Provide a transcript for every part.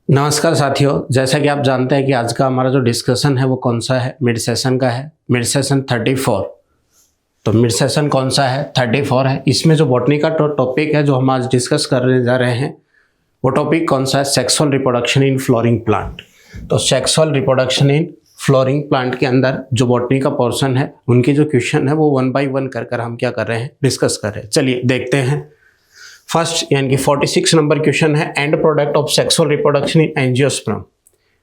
नमस्कार साथियों, जैसा कि आप जानते हैं कि आज का हमारा जो डिस्कशन है वो कौन सा है, मिड सेशन का है। Mid session 34। तो मिड सेशन कौन सा है? 34 है। इसमें जो बॉटनी का टॉपिक है जो हम आज डिस्कस करने जा रहे हैं वो टॉपिक कौन सा है? Sexual reproduction in flowering plant. तो sexual reproduction in flowering plant के अंदर जो बॉटनी का पोर्शन है उनकी जो क्वेश्चन है वो 1 बाय 1 कर हम क्या कर रहे हैं, डिस्कस कर रहे हैं। चलिए देखते हैं। फर्स्ट यानी कि 46 नंबर क्वेश्चन है, and product of sexual reproduction in angiosperm.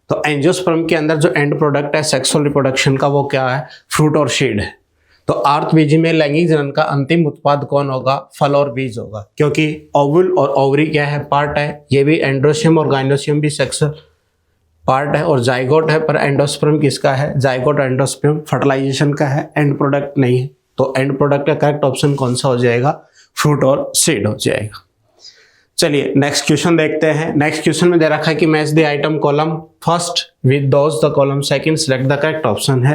तो एंजियोस्पर्म के अंदर जो एंड प्रोडक्ट है सेक्सुअल रिप्रोडक्शन का वो क्या है? फ्रूट और सीड है। तो आर्तबीजी में लैंगिक जनन का अंतिम उत्पाद कौन होगा? फल और बीज होगा, क्योंकि ओवुल और ओवरी क्या है? पार्ट है। ये भी एंड्रोशियम और गाइनोशियम भी सेक्सुअल पार्ट है और जाइगोट है, पर एंडोस्पर्म किसका है? जाइगोट एंडोस्पर्म फर्टिलाइजेशन का है, एंड प्रोडक्ट नहीं है। तो एंड प्रोडक्ट का करेक्ट ऑप्शन कौन सा हो जाएगा? फ्रूट और सीड हो जाएगा। चलिए नेक्स्ट क्वेश्चन देखते हैं। नेक्स्ट क्वेश्चन में दे रखा है कि match the item column first with those the column second, select the correct option है।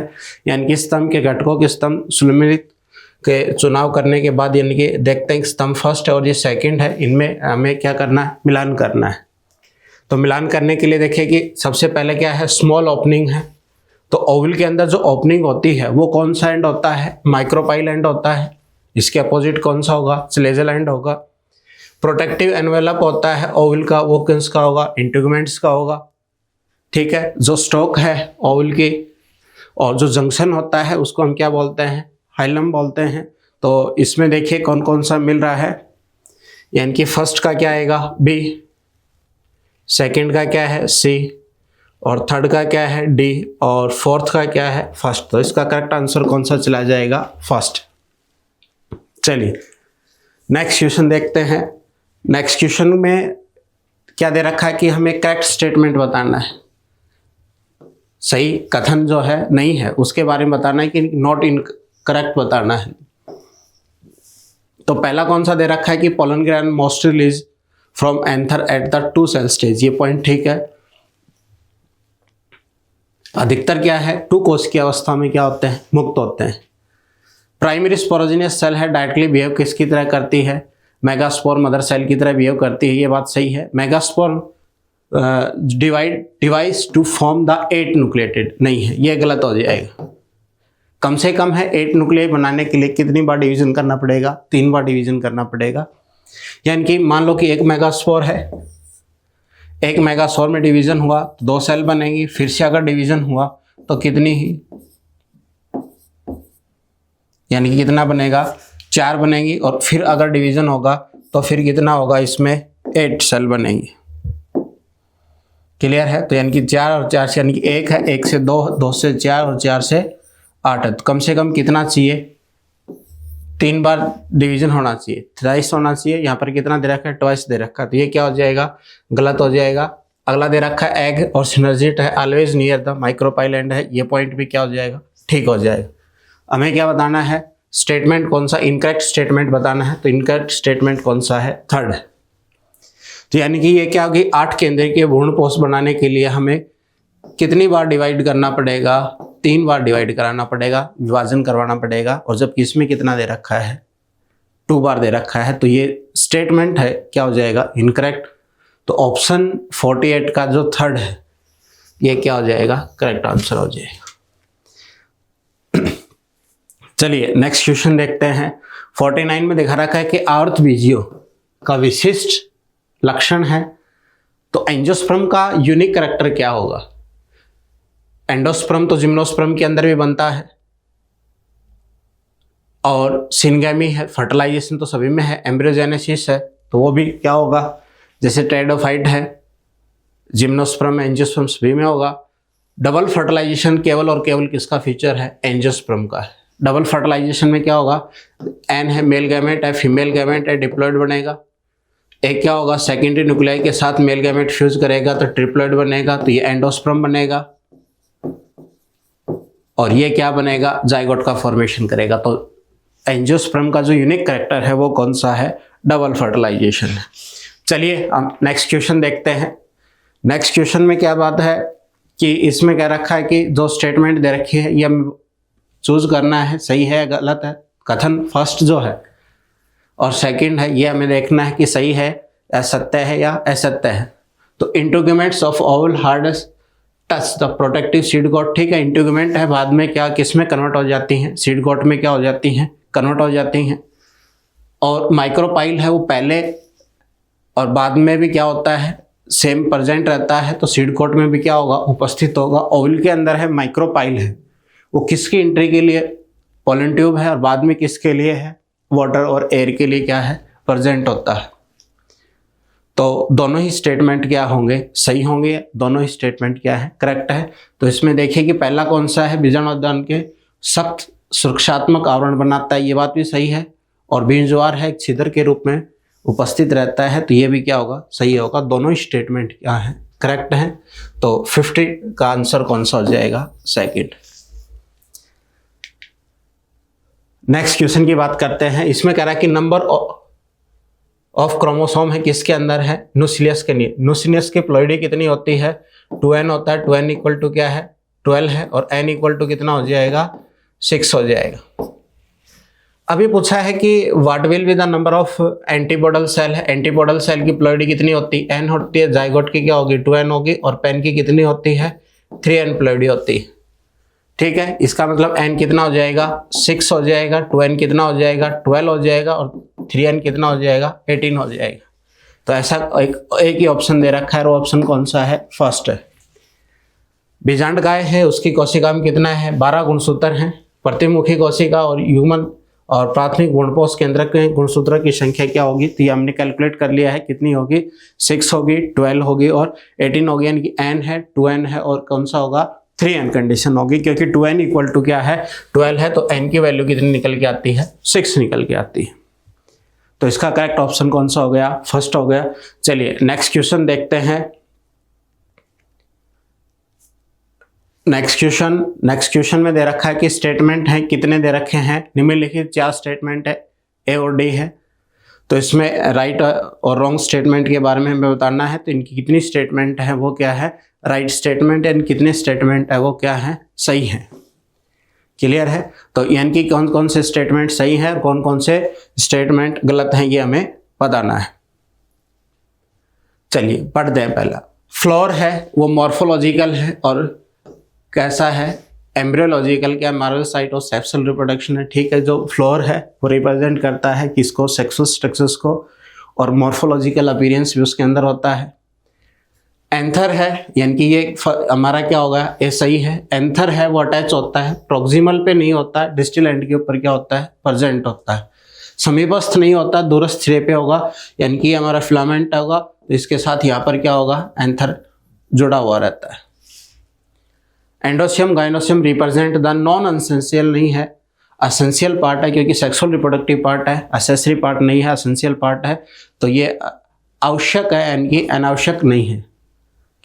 यानी कि स्तंभ के घटकों के स्तंभ सुमेलित के चुनाव करने के बाद यानी कि देखते हैं स्तंभ फर्स्ट है और ये सेकंड है, इनमें हमें क्या करना है? मिलान करना है। तो मिलान करने के लिए देखिए कि सबसे पहले क्या है? स्मॉल ओपनिंग है। तो ओवल के अंदर जो ओपनिंग होती है वो कौन सा एंड होता है? माइक्रोपाइल एंड होता है। इसके अपोजिट कौन सा होगा? स्लेजल एंड होगा। प्रोटेक्टिव एनवेलप होता है ओवल का, वो किसका होगा? इंटीग्यूमेंट्स का होगा। ठीक है। जो स्टॉक है ओवल की और जो जंक्शन होता है उसको हम क्या बोलते हैं? हाइलम बोलते हैं। तो इसमें देखिए कौन कौन सा मिल रहा है। यानी कि फर्स्ट का क्या आएगा? बी, सेकंड का क्या है? सी, और थर्ड का क्या है? डी, और फोर्थ का क्या है? फर्स्ट। तो इसका करेक्ट आंसर कौन सा चला जाएगा? फर्स्ट। चलिए नेक्स्ट क्वेश्चन देखते हैं। नेक्स्ट क्वेश्चन में क्या दे रखा है कि हमें करेक्ट स्टेटमेंट बताना है। सही कथन जो है नहीं है उसके बारे में बताना है कि नॉट इनकरेक्ट बताना है। तो पहला कौन सा दे रखा है कि pollen grain most release from anther at the 2 cell stage. ये पॉइंट ठीक है। अधिकतर क्या है? 2 कोश की अवस्था में क्या होते हैं? मुक्त होते हैं। प्राइमरी स्पोरोजिनियस सेल है, डायरेक्टली बिहेव किसकी तरह करती है? मेगास्पोर मदर सेल की तरह बिहेव करती है। ये बात सही है। Megaspore divides to form the 8 nucleated नहीं है, ये गलत हो जाएगा। कम से कम है 8 न्यूक्लियाई बनाने के लिए कितनी बार डिवीजन करना पड़ेगा? 3 बार डिवीजन करना पड़ेगा। यानी कि मान लो कि एक मेगास्पोर है, एक मेगास्पोर में डिवीजन हुआ तो 2 सेल बनेगी। फिर से अगर डिवीजन हुआ तो कितनी ही, यानी कि कितना बनेगा? 4 बनेगी। और फिर अगर डिवीजन होगा तो फिर कितना होगा? इसमें 8 सेल बनेंगी। क्लियर है? तो यानी कि 4 और 4 से यानी कि 1 है, 1 से 2, 2 से 4 और 4 से 8 है। तो कम से कम कितना चाहिए? 3 बार डिवीजन होना चाहिए, थ्राइस होना चाहिए। यहाँ पर कितना दे रखा है? ट्वाइस दे रखा है। तो ये क्या हो जाएगा? गलत हो जाएगा। अगला दे रखा है एग और सिनर्जिट है, always near the micropyle and है। ये पॉइंट भी क्या हो जाएगा? ठीक हो जाएगा। हमें क्या बताना है? स्टेटमेंट कौन सा? इनकरेक्ट स्टेटमेंट बताना है। तो इनकरेक्ट स्टेटमेंट कौन सा है? थर्ड है। तो यानी कि ये क्या होगी? 8 केंद्रीय के भ्रूणपोष बनाने के लिए हमें कितनी बार डिवाइड करना पड़ेगा? 3 बार डिवाइड कराना पड़ेगा, विभाजन करवाना पड़ेगा। और जबकि इसमें कितना दे रखा है? 2 बार दे रखा है। तो ये स्टेटमेंट है क्या हो जाएगा? इनकरेक्ट। तो ऑप्शन 48 का जो थर्ड है ये क्या हो जाएगा? करेक्ट आंसर हो जाएगा। चलिए नेक्स्ट क्वेश्चन देखते हैं। 49 में दिखा रखा है कि आवर्तबीजियों का विशिष्ट लक्षण है। तो एंजियोस्पर्म का यूनिक कैरेक्टर क्या होगा? एंडोस्पर्म तो जिम्नोस्पर्म के अंदर भी बनता है और सिनगैमी है। फर्टिलाइजेशन तो सभी में है। एम्ब्रियोजेनेसिस है तो वो भी क्या होगा? जैसे टेरिडोफाइट है, जिम्नोस्पर्म एंजियोस्पर्म सभी में होगा। डबल फर्टिलाइजेशन केवल और केवल किसका फीचर है? एंजियोस्पर्म का है। डबल फर्टिलाइजेशन में क्या होगा? एन है मेल गैमेट है, फीमेल गैमेट है, डिप्लॉइड बनेगा। एक क्या होगा? सेकेंडरी न्यूक्लियाई के साथ मेल गैमेट फ्यूज करेगा तो ट्रिप्लॉइड बनेगा। तो ये एंडोस्पर्म बनेगा और ये क्या बनेगा? जाइगोट का फॉर्मेशन करेगा। तो एंजियोस्पर्म का जो यूनिक कैरेक्टर है वो कौन सा है? डबल फर्टिलाइजेशन है। चलिए हम नेक्स्ट क्वेश्चन देखते हैं। नेक्स्ट क्वेश्चन में क्या बात है कि इसमें क्या रखा है कि जो स्टेटमेंट दे रखी है ये चूज करना है, सही है गलत है। कथन फर्स्ट जो है और सेकंड है ये हमें देखना है कि सही है, असत्य है या असत्य है। तो integuments of Oval hard touch the protective seed got, ठीक है, इंटीग्यूमेंट है, बाद में क्या किस में कन्वर्ट हो जाती हैं, सीड गॉट में क्या हो जाती हैं, कन्वर्ट हो जाती हैं। और माइक्रोपाइल है वो पहले और बाद में भी क्या होता है, सेम प्रेजेंट रहता है, तो सीड कोट में भी क्या होगा, उपस्थित होगा। ओवल के अंदर है माइक्रोपाइल है, वो किसकी एंट्री के लिए, पोलन ट्यूब है, और बाद में किसके लिए है, वाटर और एयर के लिए क्या है, प्रेजेंट होता है। तो दोनों ही स्टेटमेंट क्या होंगे, सही होंगे, दोनों ही स्टेटमेंट क्या है, करेक्ट है। तो इसमें देखिए कि पहला कौन सा है, बीजाणुदान के सख्त सुरक्षात्मक आवरण बनाता है, ये बात भी सही है। और बीजवार है, एक छिद्र के रूप में उपस्थित रहता है, तो ये भी क्या होगा, सही होगा। दोनों ही स्टेटमेंट क्या है, करेक्ट है। तो 50 का आंसर कौन सा हो जाएगा, सेकंड। नेक्स्ट क्वेश्चन की बात करते हैं। इसमें कह रहा है कि नंबर ऑफ क्रोमोसोम है किसके अंदर है, न्यूक्लियस के लिए। न्यूक्लियस की प्लॉइडी कितनी होती है, 2n होता है। 2n इक्वल टू क्या है, 12 है, और n इक्वल टू कितना हो जाएगा, 6 हो जाएगा। अभी पूछा है कि what will be the number of antipodal cell है। एंटीपोडल सेल की प्लॉइडी कितनी होती है, n होती है। जाइगोट की क्या होगी, 2n होगी, और पेन की कितनी होती है, 3n प्लॉइडी होती है, ठीक है। इसका मतलब n कितना हो जाएगा, 6 हो जाएगा, 2n कितना हो जाएगा, 12 हो जाएगा, और 3n कितना हो जाएगा, 18 हो जाएगा। तो ऐसा एक ही ऑप्शन दे रखा है, और ऑप्शन कौन सा है, फर्स्ट है। बीजांड गाय है, उसकी कोशिका में कितना है, 12 गुणसूत्र हैं। प्रतिमुखी कोशिका और ह्यूमन और प्राथमिक गुणपोष केंद्र के गुणसूत्र की संख्या क्या होगी, तो ये हमने कैलकुलेट कर लिया है, कितनी होगी, 6 होगी, 12 होगी, और 18 होगी। यानी कि n है, 2n है, और कौन सा होगा, 3n कंडीशन होगी, क्योंकि 2n इक्वल टू क्या है, 12 है, तो n की वैल्यू कितनी निकल के आती है, 6 निकल के आती है। तो इसका करेक्ट ऑप्शन कौन सा हो गया, फर्स्ट हो गया। चलिए नेक्स्ट क्वेश्चन देखते हैं। नेक्स्ट क्वेश्चन में दे रखा है कि स्टेटमेंट है कितने दे रखे हैं, निम्नलिखित 4 स्टेटमेंट है, ए और डी है। तो इसमें राइट और रॉन्ग स्टेटमेंट के बारे में हमें बताना है। तो इनकी कितनी स्टेटमेंट है वो क्या है, राइट स्टेटमेंट है, कितने स्टेटमेंट है वो क्या है, सही है। क्लियर है। तो यानी कि कौन कौन से स्टेटमेंट सही है और कौन कौन से स्टेटमेंट गलत हैं, ये हमें बताना है। चलिए पढ़ते हैं। पहला फ्लोर है वो मॉर्फोलॉजिकल है और कैसा है, एम्ब्रियोलॉजिकल, क्या मार्वल साइट और सेक्सुअल रिप्रोडक्शन है, ठीक है। जो फ्लोर है वो रिप्रेजेंट करता है किसको, सेक्सुअल स्ट्रक्चर्स को, और मॉर्फोलॉजिकल अपीयरेंस भी उसके अंदर होता है। एंथर है, यानी कि ये हमारा क्या होगा, ये सही है। एंथर है वो अटैच होता है, प्रोक्सिमल पे नहीं होता है, डिस्टल एंड के ऊपर क्या होता है, प्रेजेंट होता है। समीपस्थ नहीं होता, दूरस्थ सिरे पे होगा, यानी कि हमारा फिलामेंट होगा, तो इसके साथ यहाँ पर क्या होगा, एंथर जुड़ा हुआ रहता है। एंडोसियम gynoecium represent the non essential, नहीं है, एसेंशियल पार्ट है, क्योंकि सेक्सुअल रिप्रोडक्टिव पार्ट है, एसेसरी पार्ट नहीं है, एसेंशियल पार्ट है। तो ये आवश्यक है, यानी कि अनावश्यक नहीं है।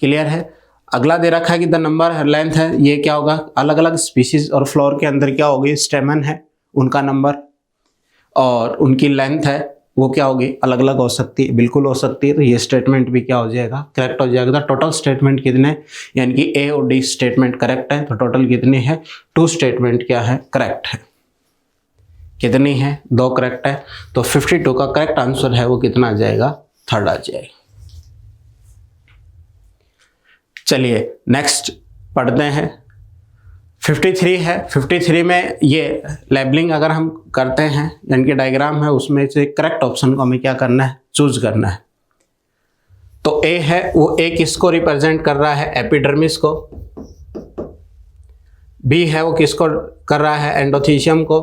क्लियर है। अगला दे रखा है कि द नंबर लेंथ है, ये क्या होगा, अलग अलग स्पीसीज और फ्लोर के अंदर क्या होगी, स्टेमन है, उनका नंबर और उनकी लेंथ है वो क्या होगी, अलग अलग हो सकती है, बिल्कुल हो सकती है। तो ये स्टेटमेंट भी क्या हो जाएगा, करेक्ट हो जाएगा। तो टोटल स्टेटमेंट कितने, यानी कि ए और डी स्टेटमेंट करेक्ट है, तो टोटल कितने हैं, 2 स्टेटमेंट क्या है, करेक्ट है। कितनी है, 2 करेक्ट है। तो 52 का करेक्ट आंसर है वो कितना आ जाएगा, 3rd आ जाएगा। चलिए नेक्स्ट पढ़ते हैं। 53 है। 53 में ये लेबलिंग अगर हम करते हैं, यानी कि डायग्राम है, उसमें से करेक्ट ऑप्शन को हमें क्या करना है, चूज करना है। तो ए है वो ए किसको रिप्रेजेंट कर रहा है, एपिडर्मिस को। बी है वो किसको कर रहा है, एंडोथीशियम को।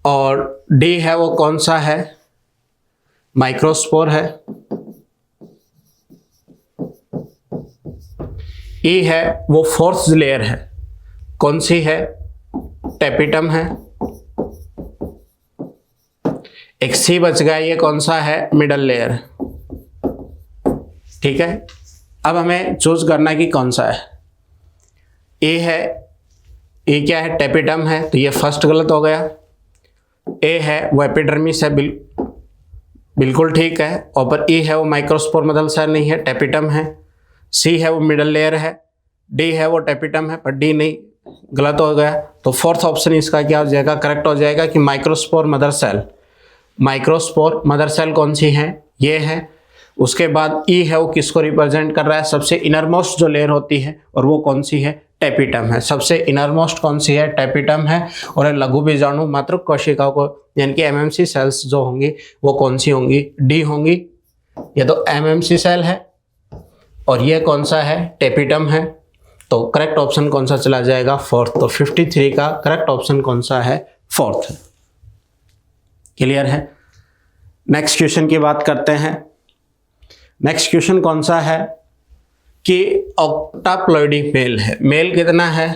और डी है वो कौन सा है, माइक्रोस्पोर है। ई है वो 4th लेयर है, कौन सी है, टेपिटम है। एक सी बच गया, ये कौन सा है, मिडल लेयर, ठीक है। अब हमें चूज करना है कि कौन सा है। ए है, ए क्या है, टेपिटम है, तो ये फर्स्ट गलत हो गया। ए है वो एपिडर्मिस है, बिल्कुल ठीक है। और पर ई है वो माइक्रोस्पोर मदल सेल नहीं है, टेपिटम है। सी है वो मिडल लेयर है। डी है वो टेपिटम है, पर डी नहीं, गलत हो गया। तो 4th ऑप्शन इसका क्या हो जाएगा, करेक्ट हो जाएगा कि microspore mother cell. Microspore mother cell कौन सी है, ये है। उसके बाद ई है वो किसको रिप्रेजेंट कर रहा है, सबसे इनरमोस्ट जो लेयर होती है और वो कौन सी है, टेपिटम है। सबसे इनरमोस्ट कौन सी है, टेपिटम है। और लघु बीजाणु मात्र कोशिकाओं को यानी कि एमएमसी सेल्स जो होंगी वो कौन सी होंगी, डी होंगी। ये तो एमएमसी सेल है और ये कौन सा है, टेपिटम है। तो करेक्ट ऑप्शन कौन सा चला जाएगा, फोर्थ। तो 53 का करेक्ट ऑप्शन कौन सा है, फोर्थ। क्लियर है। नेक्स्ट क्वेश्चन की बात करते हैं। नेक्स्ट क्वेश्चन कौन सा है कि ऑक्टाप्लॉइडी मेल है, मेल कितना है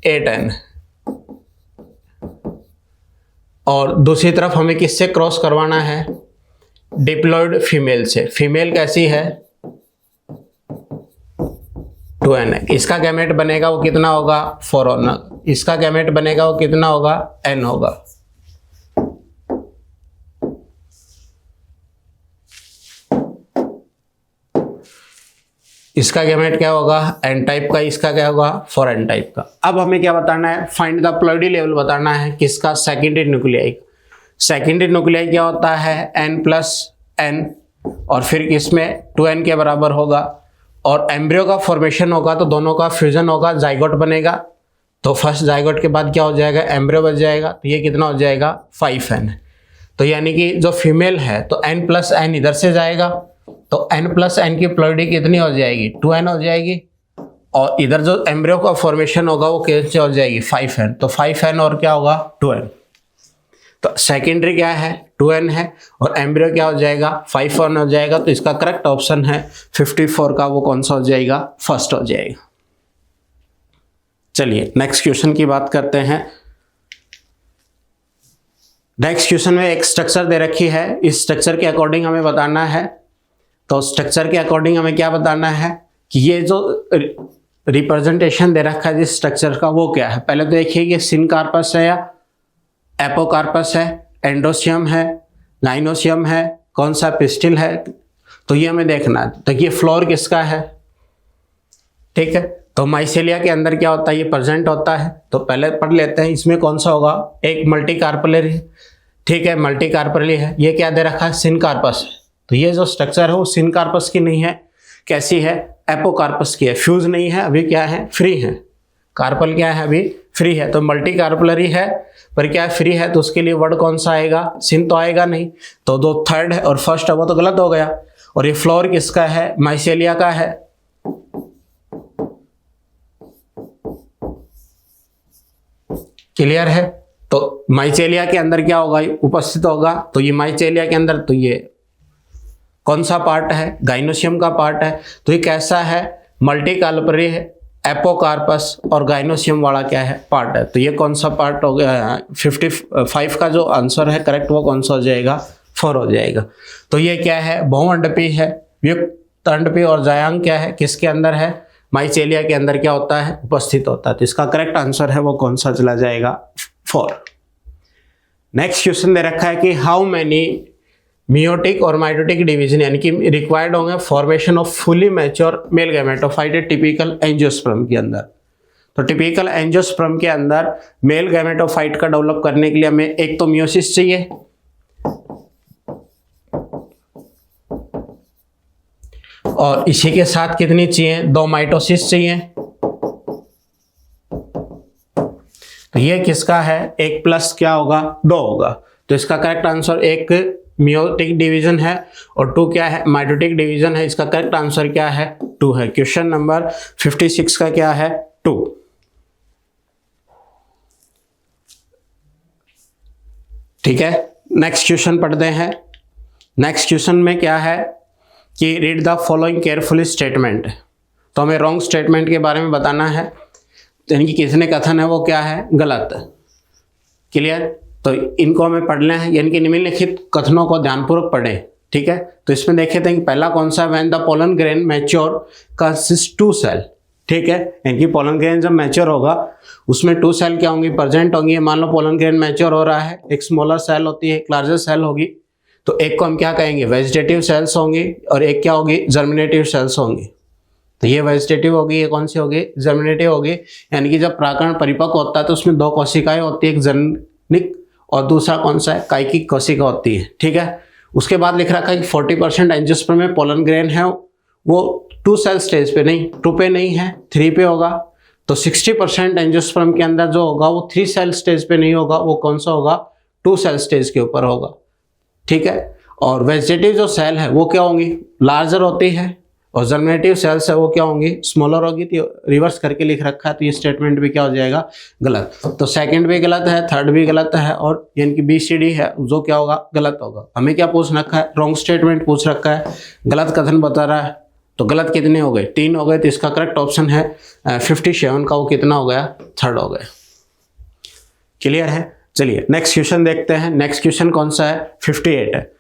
8n, और दूसरी तरफ हमें किससे क्रॉस करवाना है, डिप्लॉइड फीमेल से। फीमेल कैसी है 2n है। इसका गैमेट बनेगा वो कितना होगा 4n, इसका गैमेट बनेगा वो कितना होगा n होगा। इसका गैमेट क्या होगा एन टाइप का, इसका क्या होगा 4n टाइप का। अब हमें क्या बताना है, फाइंड द प्लॉइडी लेवल बताना है किसका, सेकेंडरी न्यूक्लियाई। सेकेंडरी न्यूक्लियाई क्या होता है n+n, और फिर किसमें 2n के बराबर होगा, और एम्ब्रियो का फॉर्मेशन होगा तो दोनों का फ्यूजन होगा, जाइगोट बनेगा। तो फर्स्ट जाइगोट के बाद क्या हो जाएगा, एम्ब्रियो बच जाएगा। तो ये कितना हो जाएगा 5n। तो यानी कि जो फीमेल है तो n+n इधर से जाएगा, तो n+n की प्लॉइडी कितनी हो जाएगी 2n हो जाएगी, और इधर जो एम्ब्रियो का फॉर्मेशन होगा वो कैसे हो जाएगी 5n। तो 5n और क्या होगा 2n। तो सेकेंडरी क्या है 2n है, और एम्ब्रियो क्या हो जाएगा 5n हो जाएगा। तो इसका करेक्ट ऑप्शन है 54 का, वो कौन सा हो जाएगा, फर्स्ट हो जाएगा। चलिए नेक्स्ट क्वेश्चन की बात करते हैं। नेक्स्ट क्वेश्चन में एक स्ट्रक्चर दे रखी है, इस स्ट्रक्चर के अकॉर्डिंग हमें बताना है। तो स्ट्रक्चर के अकॉर्डिंग हमें क्या बताना है कि ये जो रिप्रेजेंटेशन दे रखा है जिस स्ट्रक्चर का वो क्या है। पहले तो देखिए कि सिनकार्पस है या एपोकार्पस है, एंडोसियम है, गाइनोसियम है, कौन सा पिस्टिल है, तो ये हमें देखना है। तो ये फ्लोर किसका है, ठीक है। तो माइसेलिया के अंदर क्या होता है, ये प्रेजेंट होता है। तो पहले पढ़ लेते हैं इसमें कौन सा होगा, एक मल्टीकार्पलरी, ठीक है, मल्टीकार्पलरी है। ये क्या दे रखा है सिनकार्पस है। तो ये जो स्ट्रक्चर है वो सिनकार्पस की नहीं है, कैसी है एपोकार्पस की है। फ्यूज नहीं है, अभी क्या है फ्री है। कार्पल क्या है अभी फ्री है। तो मल्टीकार्पलरी है पर क्या है फ्री है, तो उसके लिए वर्ड कौन सा आएगा, सिन तो आएगा नहीं। तो दो थर्ड है और फर्स्ट है वो तो गलत हो गया। और ये फ्लोर किसका है, माइसेलिया का है। क्लियर है। तो माइसेलिया के अंदर क्या होगा, उपस्थित होगा। तो ये माइसेलिया के अंदर, तो ये कौन सा पार्ट है, गाइनोसियम का पार्ट है। तो ये कैसा है, मल्टीकार्पलरी है, एपोकार्पस और गाइनोसियम वाला क्या है पार्ट है। तो ये कौन सा पार्ट हो गया, 55 का जो आंसर है करेक्ट वो कौन सा हो जाएगा, 4 हो जाएगा। तो ये क्या है, बहुअंडपी है, युक्त अंडपी और जायांग क्या है, किसके अंदर है, माइसेलिया के अंदर क्या होता है, उपस्थित होता है। तो इसका करेक्ट आंसर है वो कौन सा चला जाएगा, 4। नेक्स्ट क्वेश्चन दे रखा है कि हाउ मेनी मियोटिक और माइटोटिक डिवीजन यानी कि रिक्वायर्ड होंगे formation of fully mature male gametophyte typical angiosperm के अंदर। तो टिपिकल एंजियोस्पर्म के अंदर मेल गैमेटोफाइट का डेवलप करने के लिए हमें एक तो मियोसिस चाहिए, और इसी के साथ कितनी चाहिए, 2 माइटोसिस चाहिए। तो ये किसका है, 1 प्लस क्या होगा 2 होगा। तो इसका करेक्ट आंसर 1 मियोटिक डिवीजन है और 2 क्या है, माइटोटिक डिवीजन है। इसका करेक्ट आंसर क्या है, 2 है। क्वेश्चन नंबर 56 का क्या है, 2। ठीक है, नेक्स्ट क्वेश्चन पढ़ते हैं। नेक्स्ट क्वेश्चन में क्या है कि read the following carefully statement. तो हमें रॉन्ग स्टेटमेंट के बारे में बताना है, यानी कि किसने कथन है वो क्या है, गलत। क्लियर। तो इनको हमें पढ़ना है, यानी कि निम्नलिखित कथनों को ध्यानपूर्वक पढ़ें। ठीक है, तो इसमें देखे थे कि पहला कौन सा, when the pollen grain mature consist 2 cell. ठीक है, यानी कि पोलन ग्रेन जब मैच्योर होगा उसमें 2 सेल क्या होंगी, प्रेजेंट होंगी। मान लो पोलन ग्रेन मैच्योर हो रहा है, एक स्मॉलर सेल होती है, एक लार्जर सेल होगी। तो एक को हम क्या कहेंगे, वेजिटेटिव सेल्स होंगी, और एक क्या होगी, जर्मिनेटिव सेल्स होंगी। तो ये वेजिटेटिव होगी, ये कौन सी होगी, जर्मिनेटिव होगी। यानी कि जब प्राकरण परिपक्व होता है तो उसमें 2 कोशिकाएं होती है, एक जर्निक और दूसरा कौन सा है, कायिकी कोशिका होती है। ठीक है, उसके बाद लिख रखा है कि 40% एंजियोस्पर्म में पोलन ग्रेन है वो 2 सेल स्टेज पे नहीं, 2 पे नहीं है, 3 पे होगा। तो 60% एंजियोस्पर्म के अंदर जो होगा वो 3 सेल स्टेज पे नहीं होगा, वो कौन सा होगा, 2 सेल स्टेज के ऊपर होगा। ठीक है। और वेजिटेटिव जो सेल है वो क्या होंगी, लार्जर होती है, और जर्मिनेटिव सेल्स है वो क्या होंगी, स्मॉलर होगी। तो रिवर्स करके लिख रखा है, तो ये स्टेटमेंट भी क्या हो जाएगा, गलत। तो सेकंड भी गलत है, थर्ड भी गलत है, और यानी कि BCD है जो क्या होगा, गलत होगा। हमें क्या पूछ रखा है, रॉन्ग स्टेटमेंट पूछ रखा है, गलत कथन बता रहा है। तो गलत कितने हो गए, 3 हो गए। तो इसका करेक्ट ऑप्शन है 57 का, वो कितना हो गया, 3rd हो गया। क्लियर है। चलिए नेक्स्ट क्वेश्चन देखते हैं। नेक्स्ट क्वेश्चन कौन सा है, 58 है।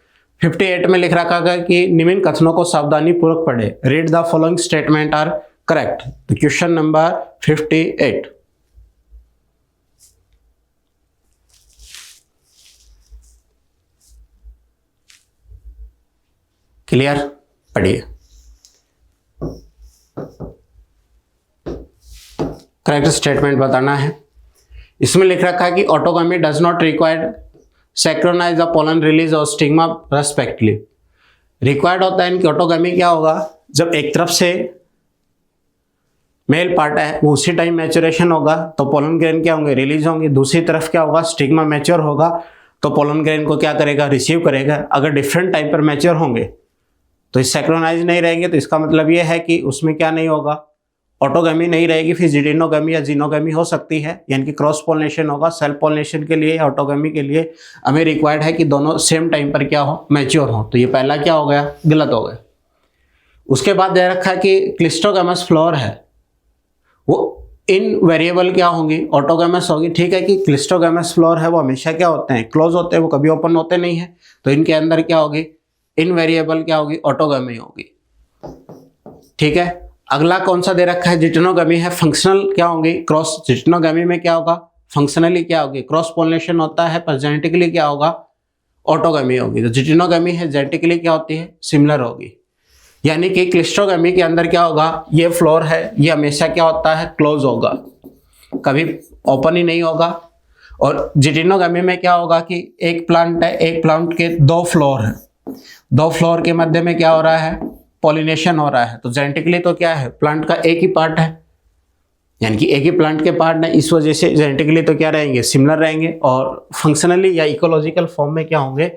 58 में लिख रखा है कि निम्न कथनों को सावधानी पूर्वक पढ़े, read the following statement are correct. तो क्वेश्चन नंबर 58, क्लियर, पढ़िए। करेक्ट स्टेटमेंट बताना है। इसमें लिख रखा है कि autogamy does not require synchronise the pollen release और स्टिग्मा रेस्पेक्टिवली। रिक्वायर्ड होता है इनकी ऑटोगामी क्या होगा, जब एक तरफ से मेल पार्ट है वो उसी टाइम मैचुरेशन होगा तो पोलन ग्रेन क्या होंगे, रिलीज होंगे। दूसरी तरफ क्या होगा, स्टिग्मा मैच्योर होगा तो पोलन ग्रेन को क्या करेगा, रिसीव करेगा। अगर डिफरेंट टाइम पर मैच्योर होंगे तो इस सैक्रोनाइज नहीं रहेंगे, तो इसका मतलब ये है कि उसमें क्या नहीं होगा, ऑटोगमी नहीं रहेगी, फिर जिडिनोगमी या जीनोगमी हो सकती है, यानी कि क्रॉस पोलिनेशन होगा। सेल्फ पोलिनेशन के लिए, ऑटोगमी के लिए हमें रिक्वायर्ड है कि दोनों सेम टाइम पर क्या हो, मैच्योर हो। तो ये पहला क्या हो गया, गलत हो गया। उसके बाद दे रखा है कि क्लिस्टोगैमस फ्लोर है वो इन वेरिएबल क्या होंगी, ऑटोगैमस होगी। ठीक है कि क्लिस्टोगैमस फ्लोर है वो हमेशा क्या होते हैं, क्लोज होते हैं, वो कभी ओपन होते नहीं है। तो इनके अंदर क्या होगी, इन वेरिएबल क्या होगी, ऑटोगमी होगी। ठीक है। अगला कौन सा दे रखा है, जिटेनोगमी है, फंक्शनल क्या होंगी, क्रॉस। जिटेनोगमी में क्या होगा, फंक्शनली क्या होगी, क्रॉस पोलिनेशन होता है, पर जेनेटिकली क्या होगा, ऑटोगमी होगी। तो जिटेनोगमी है, जेनेटिकली क्या होती है, सिमिलर होगी। यानी कि क्लिस्टोगमी के अंदर क्या होगा, ये फ्लोर है ये हमेशा क्या होता है, क्लोज होगा, कभी ओपन ही नहीं होगा। और जिटेनोगमी में क्या होगा कि एक प्लांट है, एक प्लांट के 2 फ्लोर है, 2 फ्लोर के मध्य में क्या हो रहा है, पॉलिनेशन हो रहा है। तो जेनेटिकली तो क्या है, प्लांट का एक ही पार्ट है, यानी कि एक ही प्लांट के पार्ट है, इस वजह से जेनेटिकली तो क्या रहेंगे, सिमिलर रहेंगे। और फंक्शनली या इकोलॉजिकल फॉर्म में क्या होंगे,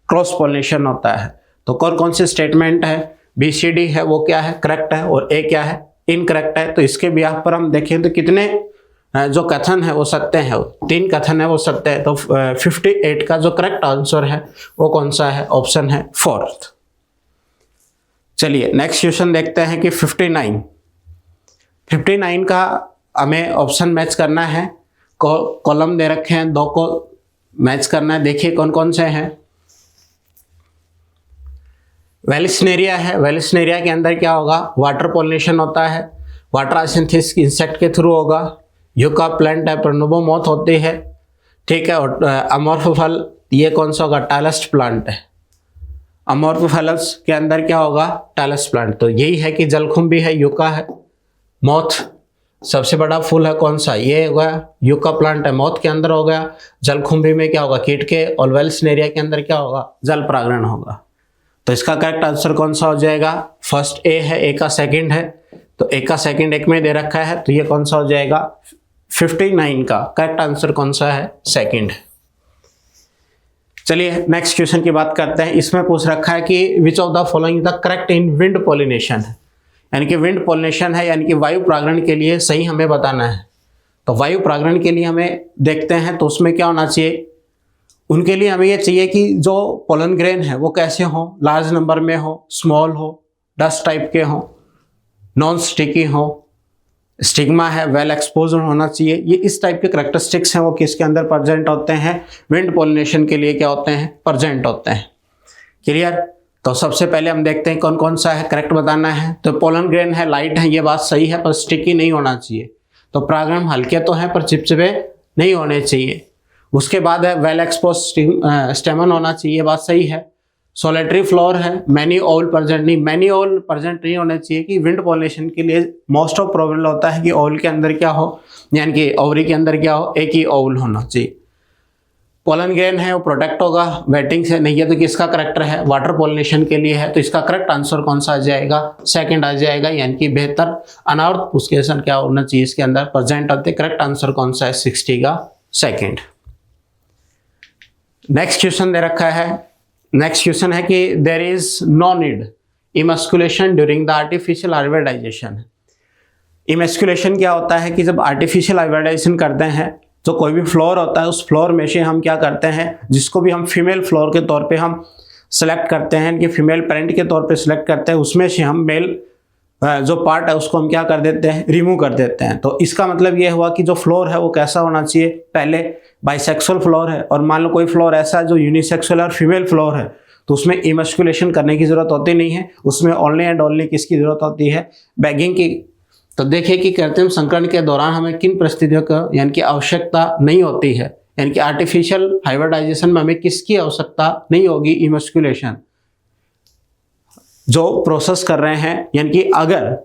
क्रॉस पॉलिनेशन होता है। तो कौन कौन से स्टेटमेंट है, BCD है वो क्या है, करेक्ट है, और A क्या है, इनकरेक्ट है। तो इसके ब्याह पर हम देखें तो कितने जो कथन है वो सत्य है, 3 कथन है वो सत्य है। तो 58 का जो करेक्ट आंसर है वो कौन सा है, ऑप्शन है 4th। चलिए नेक्स्ट क्वेश्चन देखते हैं कि 59 का हमें ऑप्शन मैच करना है। कॉलम दे रखे हैं, 2 को मैच करना है। देखिए कौन कौन से हैं। वेलिस्नेरिया है, वेलिस्नेरिया के अंदर क्या होगा, वाटर पॉलिनेशन होता है, वाटर आइसेंथिस इंसेक्ट के थ्रू होगा। यूका प्लांट है, प्रोनोबोमोथ होती है। ठीक है। और अमोर्फोफल ये कौन सा होगा, टालस्ट प्लांट है। अमोर्फोफेलस के अंदर क्या होगा, टालस प्लांट। तो यही है कि जलकुंभी है, यूका है। मोथ सबसे बड़ा फूल है कौन सा, ये हो गया, यूका प्लांट है, मोथ के अंदर हो गया। जलकुंभी में क्या होगा, कीट के। और वेलिस्नेरिया के अंदर क्या होगा, जल परागण होगा। तो इसका करेक्ट आंसर कौन सा हो जाएगा, फर्स्ट A है, A का सेकंड है। तो A का सेकंड एक में दे रखा है, तो ये कौन सा हो जाएगा, 59 का करेक्ट आंसर कौन सा है, सेकंड है। चलिए नेक्स्ट क्वेश्चन की बात करते हैं। इसमें पूछ रखा है कि which of the following the correct in wind pollination है, यानी कि विंड पॉलिनेशन है, यानी कि वायु परागण के लिए सही हमें बताना है। तो वायु परागण के लिए हमें देखते हैं तो उसमें क्या होना चाहिए, उनके लिए हमें ये चाहिए कि जो पोलन ग्रेन है वो कैसे हो, लार्ज नंबर में हो, स्मॉल हो, डस्ट टाइप के हो, नॉन स्टिकी हो, स्टिग्मा है, वेल एक्सपोज होना चाहिए। ये इस टाइप के करेक्टरिस्टिक्स हैं वो किसके अंदर प्रेजेंट होते हैं, विंड पॉलिनेशन के लिए क्या होते हैं, प्रेजेंट होते हैं। क्लियर। तो सबसे पहले हम देखते हैं कौन कौन सा है, करेक्ट बताना है। तो पोलन ग्रेन है, लाइट है, ये बात सही है, पर स्टिकी नहीं होना चाहिए। तो परागण हल्के तो हैं पर चिपचिपे नहीं होने चाहिए। उसके बाद है वेल एक्सपोज स्टेमन होना चाहिए, बात सही है। सोलेटरी फ्लोर है, मैनी ओवल प्रेजेंट नहीं, मैनी ओवल प्रेजेंट नहीं होने चाहिए कि विंड पॉलिनेशन के लिए मोस्ट ऑफ प्रोबेबल होता है कि ओवल के अंदर क्या हो, यानी कि ओवरी के अंदर क्या हो, एक ही ओवल होना चाहिए। पोलन ग्रेन है वो प्रोटेक्ट होगा वेटिंग से, नहीं है तो किसका करेक्टर है, वाटर पॉलिनेशन के लिए है। तो इसका करेक्ट आंसर कौन सा आ जाएगा, सेकंड आ जाएगा, यानी कि बेहतर अनावृत पुष्केशन क्या होना चाहिए इसके अंदर प्रेजेंट होते। करेक्ट आंसर कौन सा है, 60 का सेकंड। नेक्स्ट क्वेश्चन दे रखा है, नेक्स्ट क्वेश्चन है कि there is no need emasculation during the artificial hybridisation. Emasculation क्या होता है कि जब आर्टिफिशियल हाइब्रिडाइजेशन करते हैं तो कोई भी फ्लोर होता है, उस फ्लोर में से हम क्या करते हैं, जिसको भी हम फीमेल फ्लोर के तौर पे हम सेलेक्ट करते हैं, कि फीमेल पेरेंट के तौर पे सेलेक्ट करते हैं, उसमें से हम मेल जो पार्ट है उसको हम क्या कर देते हैं, रिमूव कर देते हैं। तो इसका मतलब ये हुआ कि जो फ्लोर है वो कैसा होना चाहिए, पहले बाइसेक्सुअल फ्लोर है और मान लो कोई फ्लोर ऐसा है जो यूनिसेक्सुअल और फीमेल फ्लोर है, तो उसमें इमस्कुलेशन करने की जरूरत होती नहीं है, उसमें ओनली एंड ओनली किसकी जरूरत होती है, बैगिंग की। तो देखिए कि कृत्रिम संकरण के दौरान हमें किन परिस्थितियों का यानी कि आवश्यकता नहीं होती है, यानी कि आर्टिफिशियल हाइब्रिडाइजेशन में हमें किसकी आवश्यकता नहीं होगी, इमस्कुलेशन जो प्रोसेस कर रहे हैं, यानी कि अगर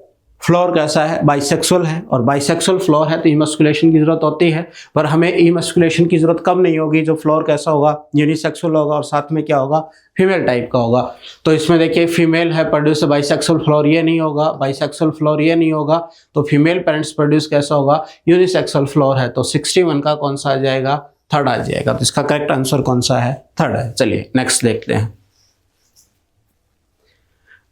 फ्लोर कैसा है, बाइसेक्सुअल है और बाइसेक्सुअल फ्लोर है तो इमस्कुलेशन की जरूरत होती है, पर हमें इमस्कुलेशन की जरूरत कब नहीं होगी, जो फ्लोर कैसा होगा, यूनिसेक्सुअल होगा और साथ में क्या होगा, फीमेल टाइप का होगा। तो इसमें देखिए फीमेल है प्रोड्यूस बाइसेक्सुअल फ्लोर, ये नहीं होगा, बाइसेक्सुअल फ्लोर ये नहीं होगा, तो फीमेल पेरेंट्स प्रोड्यूस कैसा होगा, यूनिसेक्सुअल फ्लोर है। तो 61 का कौन सा आ जाएगा, थर्ड आ जाएगा। तो इसका करेक्ट आंसर कौन सा है, थर्ड है। चलिए नेक्स्ट देखते हैं।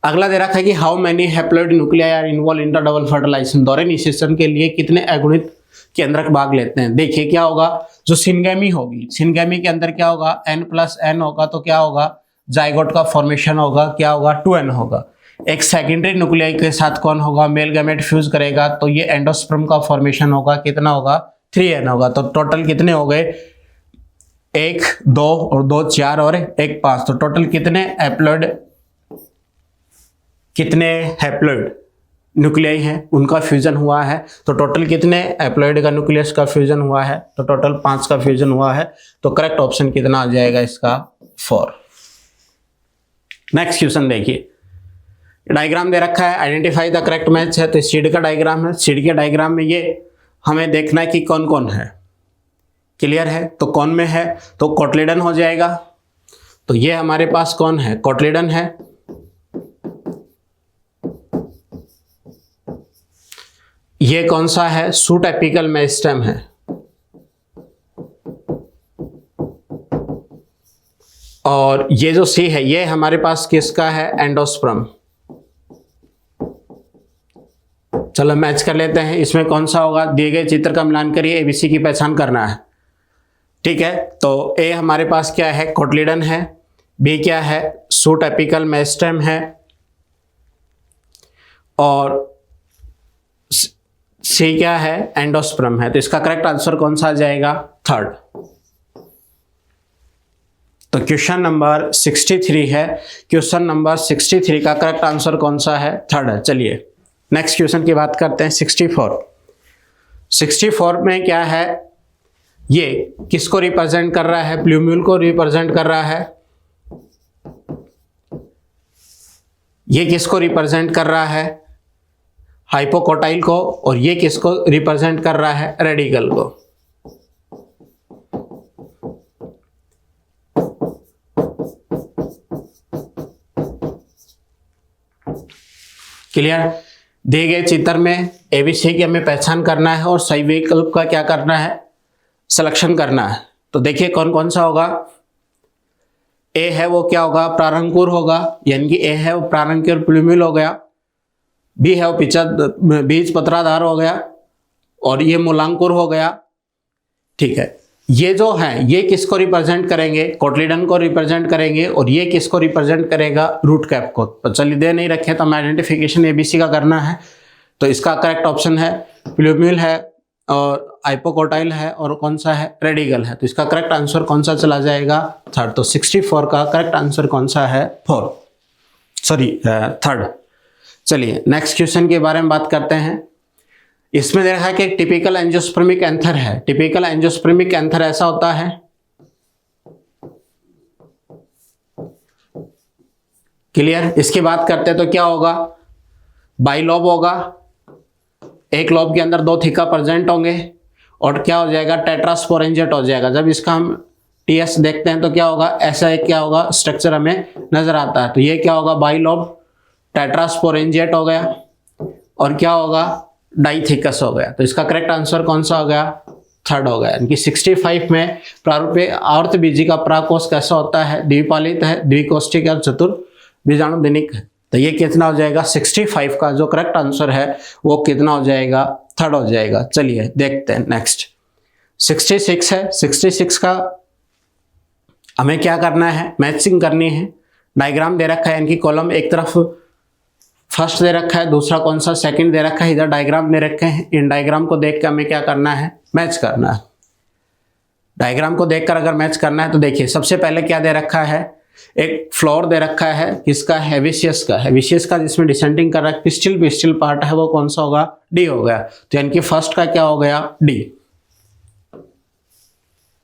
अगला दे रखा है कि how many haploid nuclei are involve in the double fertilisation. दोहरे निषेचन के लिए कितने अगुणित केंद्रक भाग लेते हैं। देखिए क्या होगा, जो सिनगेमी होगी, सिनगेमी के अंदर क्या होगा, n+n होगा, तो क्या होगा, जाइगोट का फॉर्मेशन होगा, क्या होगा, 2n होगा। एक सेकेंडरी न्यूक्लियाई के साथ कौन होगा, मेल गैमेट फ्यूज करेगा, तो ये एंडोस्पर्म का फॉर्मेशन होगा, कितना होगा, 3n होगा। तो टोटल कितने हो गए, 1 2 और 2 4 और 1 5, तो टोटल कितने हैप्लॉइड, कितने हैप्लॉइड न्यूक्लियाई हैं उनका फ्यूजन हुआ है। तो टोटल कितने हैप्लॉइड का न्यूक्लियस का फ्यूजन हुआ है, तो टोटल 5 का फ्यूजन हुआ है। तो करेक्ट ऑप्शन कितना आ जाएगा इसका, 4। नेक्स्ट क्वेश्चन देखिए, डायग्राम दे रखा है, आइडेंटिफाई द करेक्ट मैच है। तो सीड का डायग्राम है, सीड के डायग्राम में ये हमें देखना है कि कौन कौन है, क्लियर है। तो कौन में है, तो कोटलीडन हो जाएगा। तो ये हमारे पास कौन है, कोटलीडन है। ये कौन सा है, सूट एपिकल मेरिस्टेम है। और ये जो सी है ये हमारे पास किसका है, एंडोस्पर्म। चलो मैच कर लेते हैं, इसमें कौन सा होगा, दिए गए चित्र का मिलान करिए, एबीसी की पहचान करना है, ठीक है। तो ए हमारे पास क्या है, कोटलीडन है, बी क्या है, सूट एपिकल मेरिस्टेम है, और सी क्या है, एंडोस्पर्म है। तो इसका करेक्ट आंसर कौन सा आ जाएगा, थर्ड। तो क्वेश्चन नंबर 63 है, क्वेश्चन नंबर 63 का करेक्ट आंसर कौन सा है, थर्ड है। चलिए नेक्स्ट क्वेश्चन की बात करते हैं, 64। 64 में क्या है, ये किसको रिप्रेजेंट कर रहा है, प्लूम्यूल को रिप्रेजेंट कर रहा है। ये किसको रिप्रेजेंट कर रहा है, हाइपोकोटाइल को, और ये किसको रिप्रेजेंट कर रहा है, रेडिकल को। क्लियर, दिए गए चित्र में एबीसी की हमें पहचान करना है और सही विकल्प का क्या करना है, सिलेक्शन करना है। तो देखिए कौन कौन सा होगा, ए है वो क्या होगा, प्रारंकुर होगा, यानी कि ए है वो प्रारंकुर प्लूम्यूल हो गया, बी है वो बीज पत्राधार हो गया, और ये मूलांकुर हो गया, ठीक है। ये जो है ये किसको रिप्रेजेंट करेंगे, कोटलीडन को रिप्रेजेंट करेंगे, और ये किसको रिप्रेजेंट करेगा, रूट कैप को। तो चलिए दे नहीं रखे तो हमें आइडेंटिफिकेशन एबीसी का करना है। तो इसका करेक्ट ऑप्शन है प्लूम्यूल है, और हाइपोकोटाइल है, और कौन सा है, रेडिकल है। तो इसका करेक्ट आंसर कौन सा चला जाएगा, थर्ड। तो 64 का करेक्ट आंसर कौन सा है, थर्ड। चलिए नेक्स्ट क्वेश्चन के बारे में बात करते हैं। इसमें देखा है कि एक टिपिकल एंजियोस्पर्मिक एंथर है। टिपिकल एंजियोस्पर्मिक एंथर ऐसा होता है, क्लियर। इसकी बात करते हैं तो क्या होगा, बाइलोब होगा, एक लोब के अंदर 2 थिका प्रेजेंट होंगे, और क्या हो जाएगा, टेट्रास्पोरेंजेट हो जाएगा। जब इसका हम TS देखते हैं तो क्या होगा, ऐसा एक क्या होगा स्ट्रक्चर हमें नजर आता है। तो ये क्या होगा, बाइलोब टेट्रास्पोरेंजिएट हो गया और क्या होगा, डाइथिकस हो गया। तो इसका करेक्ट आंसर कौन सा हो गया, थर्ड हो गया। यानी 65 में प्रारूपीय आवर्तबीजी का परागकोश कैसा होता है, द्विपालित है, द्विकोष्ठिक या चतुर्बीजाणुदिनिक है। तो ये कितना हो जाएगा, 65 का जो करेक्ट आंसर है वो कितना हो जाएगा, थर्ड हो जाएगा। चलिए देखते हैं नेक्स्ट 66 है। 66 का हमें क्या करना है, मैचिंग करनी है। डायग्राम दे रखा है, इनकी कॉलम एक तरफ फर्स्ट दे रखा है, दूसरा कौन सा सेकंड दे रखा है, इधर डायग्राम दे रखे हैं। इन डायग्राम को देख के हमें क्या करना है, मैच करना है। डायग्राम को देखकर अगर मैच करना है तो देखिए सबसे पहले क्या दे रखा है, एक फ्लोर दे रखा है, किसका, हेविशियस का। हेविशियस का जिसमें डिसेंडिंग कर रहा है, पिस्टिल पार्ट है वो कौन सा होगा, डी हो गया। तो यानी कि फर्स्ट का क्या हो गया, डी।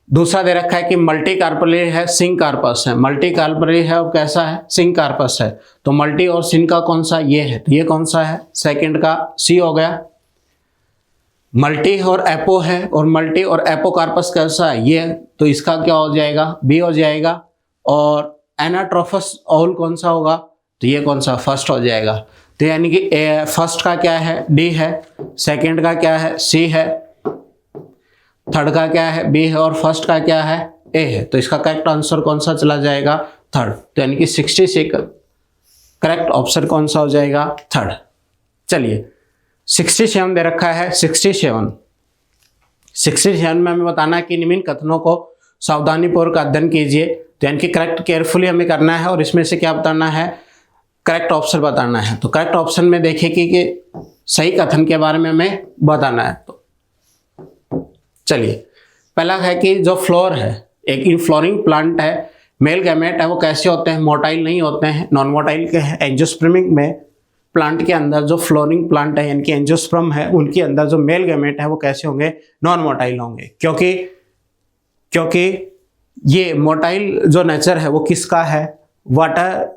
दूसरा दे रखा है कि मल्टी कार्पली है, सिंक कार्पस है। मल्टी कार्पली है और कैसा है, सिंक कार्पस है। तो मल्टी और सिंक का कौन सा, ये है। तो ये कौन सा है, सेकंड का सी हो गया। मल्टी और एपो है, और मल्टी और एपोकार्पस कैसा है, ये। तो इसका क्या हो जाएगा, बी हो जाएगा। और एनाट्रोफस ओवल कौन सा होगा, तो ये कौन सा, फर्स्ट हो जाएगा। तो यानी कि फर्स्ट का क्या है, डी है। सेकंड का क्या है, सी है। थर्ड का क्या है, बी है। और फर्स्ट का क्या है, ए है। तो इसका करेक्ट आंसर कौन सा चला जाएगा, थर्ड। तो यानी कि 66 करेक्ट ऑप्शन कौन सा हो जाएगा, थर्ड। चलिए 67 दे रखा है। 67 में हमें बताना है कि निम्न कथनों को सावधानीपूर्वक अध्ययन कीजिए। तो यानी कि करेक्ट केयरफुली हमें करना है और इसमें से क्या बताना है, करेक्ट ऑप्शन बताना है। तो करेक्ट ऑप्शन में देखिए कि सही कथन के बारे में हमें बताना है। तो चलिए पहला है कि जो फ्लोर है, एक इनफ्लोरिंग प्लांट है, मेल गैमेट है, वो कैसे होते हैं, मोटाइल नहीं होते हैं, नॉन मोटाइल के हैं। एंजियोस्पर्मिक में प्लांट के अंदर जो फ्लोरिंग प्लांट है यानी कि एंजियोस्पर्म है, उनके अंदर जो मेल गैमेट है वो कैसे होंगे, नॉन मोटाइल होंगे। क्योंकि ये मोटाइल जो नेचर है वो किसका है, वाटर,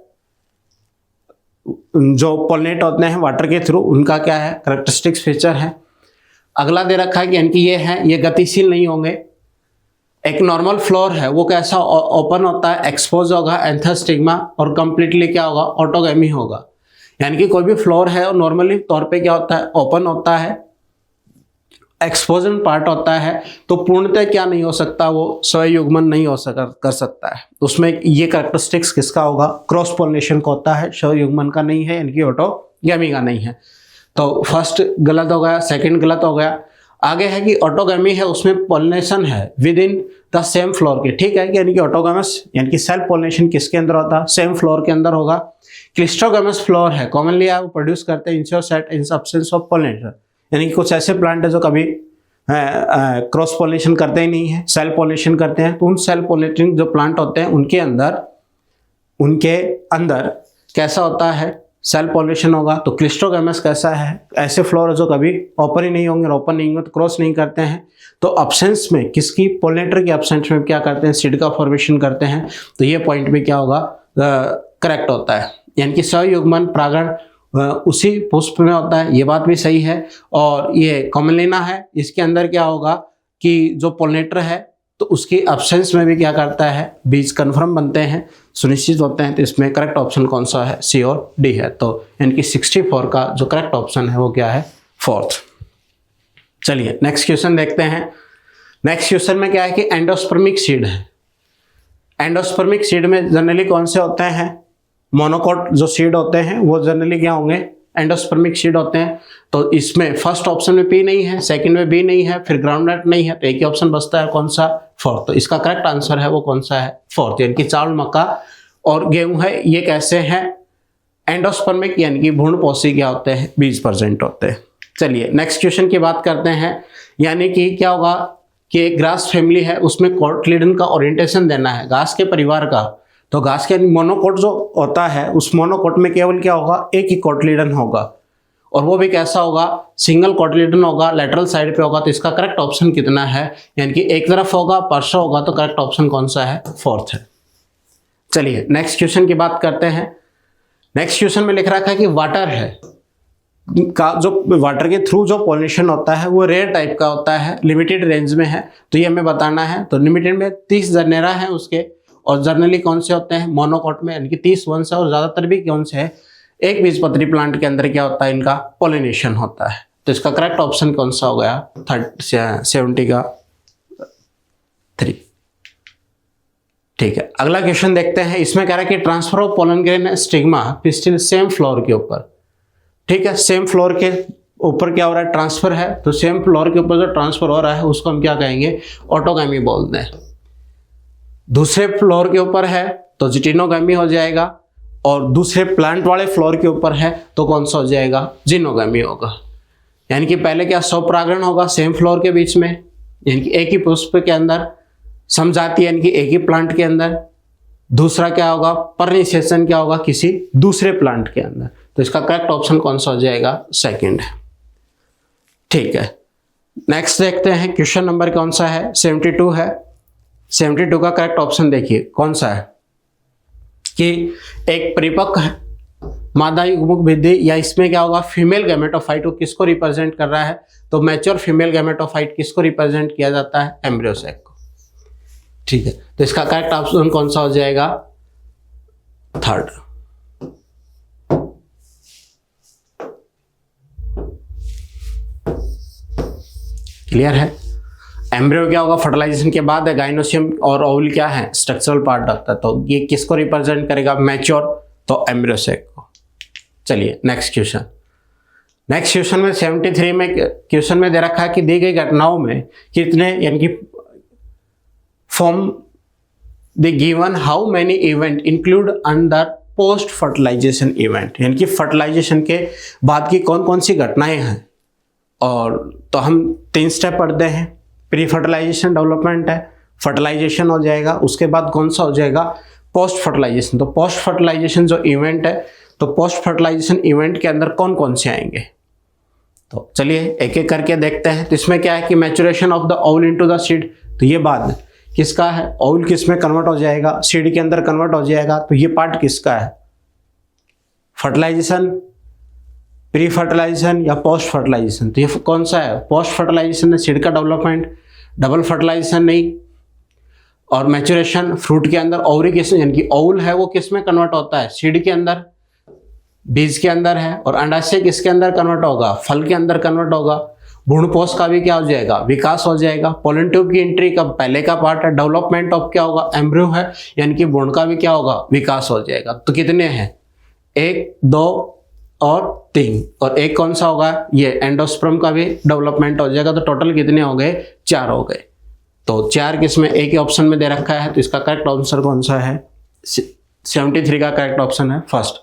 जो पोलिनेट होते हैं वाटर के थ्रू, उनका क्या है, कैरेक्टरिस्टिक्स फीचर है। अगला दे रखा है कि यानी कि ये है, ये गतिशील नहीं होंगे। एक नॉर्मल फ्लोर है वो कैसा, ओपन होता है, एक्सपोज होगा, एंथोस्टिग्मा, और कंप्लीटली क्या होगा, ऑटोगैमी होगा। यानी कि कोई भी फ्लोर है और नॉर्मली तौर पे क्या होता है, ओपन होता है, एक्सपोजन पार्ट होता है। तो पूर्णतः क्या नहीं हो सकता, वो स्वयुग्मन नहीं हो कर सकता है। उसमें ये कैरेक्टरिस्टिक्स किसका होगा, क्रॉस पोलिनेशन का होता है, स्वयुग्मन का नहीं है, यानी कि ऑटोगैमी का नहीं है। तो फर्स्ट गलत हो गया, सेकंड गलत हो गया। आगे है कि ऑटोगैमी है, उसमें पोलिनेशन है with in the same floor के, ठीक है। यानी कि ऑटोगैमस यानी कि सेल्फ पोलिनेशन किसके अंदर होता है, सेम फ्लोर के अंदर होगा। क्लिस्ट्रोगैमस फ्लोर है, कॉमनली आप प्रोड्यूस करते हैं इंसियोसेट इन एब्सेंस ऑफ पोलिनेटर। यानी कि कुछ ऐसे प्लांट है जो कभी क्रॉस पोलिनेशन करते ही नहीं है, सेल्फ पोलिनेशन करते हैं। तो उन सेल्फ पोलिनेटिंग जो प्लांट होते हैं उनके अंदर कैसा होता है, सेल्फ पोलिनेशन होगा। तो क्लिस्ट्रोगैमस कैसा है, ऐसे फ्लोर जो कभी ओपन ही नहीं होंगे, ओपन नहीं होंगे तो क्रॉस नहीं करते हैं। तो एब्सेंस में किसकी, पोलिनेटर की एब्सेंस में क्या करते हैं, सीड का फॉर्मेशन करते हैं। तो ये पॉइंट में क्या होगा, करेक्ट होता है। यानी कि स्वयुग्मन परागण उसी पुष्प में होता है, ये बात भी सही है। और ये कॉमनलिना है, इसके अंदर क्या होगा कि जो पोलिनेटर है तो उसकी एब्सेंस में भी क्या करता है, बीज कन्फर्म बनते हैं, सुनिश्चित होते हैं। तो इसमें करेक्ट ऑप्शन कौन सा है, सी और डी है। तो इनकी 64 का जो करेक्ट ऑप्शन है वो क्या है, फोर्थ। चलिए नेक्स्ट क्वेश्चन देखते हैं। नेक्स्ट क्वेश्चन में क्या है कि एंडोस्पर्मिक सीड है। एंडोस्पर्मिक सीड में जनरली कौन से होते हैं, मोनोकोट जो सीड होते हैं वो जनरली क्या होंगे, एंडोस्पर्मिक सीड होते हैं। तो इसमें फर्स्ट ऑप्शन में पी नहीं है, सेकंड में बी नहीं है, फिर ग्राउंडनट नहीं है, तो एक ही ऑप्शन बचता है कौन सा, फोर्थ। तो इसका करेक्ट आंसर है वो कौन सा है, फोर्थ। यानी कि चावल, मक्का और गेहूं है, ये कैसे हैं, एंडोस्पर्मिक यानी कि भ्रूणपोषी क्या होते हैं, 20% होते हैं। चलिए नेक्स्ट क्वेश्चन की बात करते हैं। यानी कि क्या होगा कि एक घास फैमिली है, उसमें कोटलिडन का ओरिएंटेशन देना है, घास के परिवार का। तो घास के मोनोकोट जो होता है, उस मोनोकोट में केवल क्या होगा, एक ही कोटलिडन होगा, और वो भी कैसा होगा, सिंगल कोटलिडन होगा, लेटरल साइड पे होगा। तो इसका करेक्ट ऑप्शन कितना है, यानी कि एक तरफ होगा, पार्श्व होगा। तो करेक्ट ऑप्शन कौन सा है, फोर्थ है। चलिए नेक्स्ट क्वेश्चन की बात करते हैं। नेक्स्ट क्वेश्चन में लिख रखा है कि वाटर है, का जो वाटर के थ्रू जो पॉलिनेशन होता है वो रेयर टाइप का होता है, लिमिटेड रेंज में है, तो ये हमें बताना है। तो लिमिटेड में 30 जरनेरा है उसके, और जर्नली कौन से होते हैं मोनोकॉट में, यानी कि 30 वंश है, और ज़्यादातर भी कौन से है एक बीजपत्री प्लांट के अंदर क्या होता है इनका पॉलिनेशन होता है। तो इसका करेक्ट ऑप्शन कौन सा हो गया 70 का 3। ठीक है, अगला क्वेश्चन देखते हैं। इसमें कह रहा है कि transfer of pollen grain stigma pistil same floor के ऊपर। ठीक है, सेम फ्लोर के ऊपर क्या हो रहा है ट्रांसफर है, तो सेम फ्लोर के ऊपर जो ट्रांसफर हो रहा है उसको हम क्या कहेंगे ऑटोगैमी बोलते हैं। दूसरे फ्लोर के ऊपर है तो जिटिनोगैमी हो जाएगा, और दूसरे प्लांट वाले फ्लोर के ऊपर है तो कौन सा हो जाएगा जिनोगैमी होगा। यानी कि पहले क्या स्वपरागण होगा सेम फ्लोर के बीच में, यानी कि एक ही पुष्प के अंदर समझाती यानी कि एक ही प्लांट के अंदर। दूसरा क्या होगा परनिसेशन क्या होगा किसी दूसरे प्लांट के अंदर। तो इसका करेक्ट ऑप्शन कौन सा हो जाएगा सेकंड है। ठीक है, नेक्स्ट देखते हैं क्वेश्चन नंबर कौन सा है 72 है। 72 का करेक्ट ऑप्शन देखिए कौन सा है कि एक परिपक्व है मादा युग्मक वृद्धि, या इसमें क्या होगा फीमेल गैमेटोफाइट को किसको रिप्रेजेंट कर रहा है, तो मैच्योर फीमेल गैमेटोफाइट किसको रिप्रेजेंट किया जाता है एम्ब्रियोसेक को। ठीक है, तो इसका करेक्ट ऑप्शन कौन सा हो जाएगा थर्ड। क्लियर है, एम्ब्रियो क्या होगा फर्टिलाइजेशन के बाद है, गाइनोसियम और ओवल क्या है स्ट्रक्चरल पार्ट रखता है, तो ये किसको रिप्रेजेंट करेगा मैच्योर, तो एम्ब्रियोसेक को। चलिए नेक्स्ट क्वेश्चन। नेक्स्ट क्वेश्चन में 73 में क्वेश्चन में दे रखा है कि दी गई घटनाओं में कितने यानी कि form the given how many event include under post fertilisation event, यानी कि फर्टिलाइजेशन के बाद की कौन कौन सी घटनाएं हैं। और तो हम 3 स्टेप पढ़ते हैं, प्री फर्टिलाइजेशन डेवलपमेंट है, फर्टिलाइजेशन हो जाएगा, उसके बाद कौन सा हो जाएगा पोस्ट फर्टिलाइजेशन। तो पोस्ट फर्टिलाइजेशन जो इवेंट है, तो पोस्ट फर्टिलाइजेशन इवेंट के अंदर कौन कौन से आएंगे, तो चलिए एक एक करके देखते हैं। तो इसमें क्या है कि maturation of the Oval into the seed, तो ये बाद किसका है, ओवल किस में कन्वर्ट हो जाएगा सीड के अंदर कन्वर्ट हो जाएगा, तो ये पार्ट किसका है फर्टिलाइजेशन, प्री फर्टिलाइजेशन या पोस्ट फर्टिलाइजेशन। तो ये कौन सा है पोस्ट फर्टिलाइजेशन है सीड का डेवलपमेंट, डबल फर्टिलाइजेशन नहीं। और मैचुरेशन फ्रूट के अंदर ओवरी किस यानी कि ओवल है वो किस में कन्वर्ट होता है सीड के अंदर, बीज के अंदर है, और अंडाशय किसके अंदर कन्वर्ट होगा फल के अंदर कन्वर्ट होगा। भ्रूणपोष का भी क्या हो जाएगा विकास हो जाएगा। पोलन ट्यूब की एंट्री का पहले का पार्ट है, डेवलपमेंट ऑफ क्या होगा एम्ब्रियो है, यानी कि भ्रूण का भी क्या होगा विकास हो जाएगा। तो कितने हैं 1 2 और 3, और एक कौन सा होगा ये एंडोस्पर्म का भी डेवलपमेंट हो जाएगा। तो टोटल कितने हो गए 4 हो गए। तो 4 किसमें एक ही ऑप्शन में दे रखा है, तो इसका करेक्ट आंसर कौन सा है 73 का करेक्ट ऑप्शन है फर्स्ट।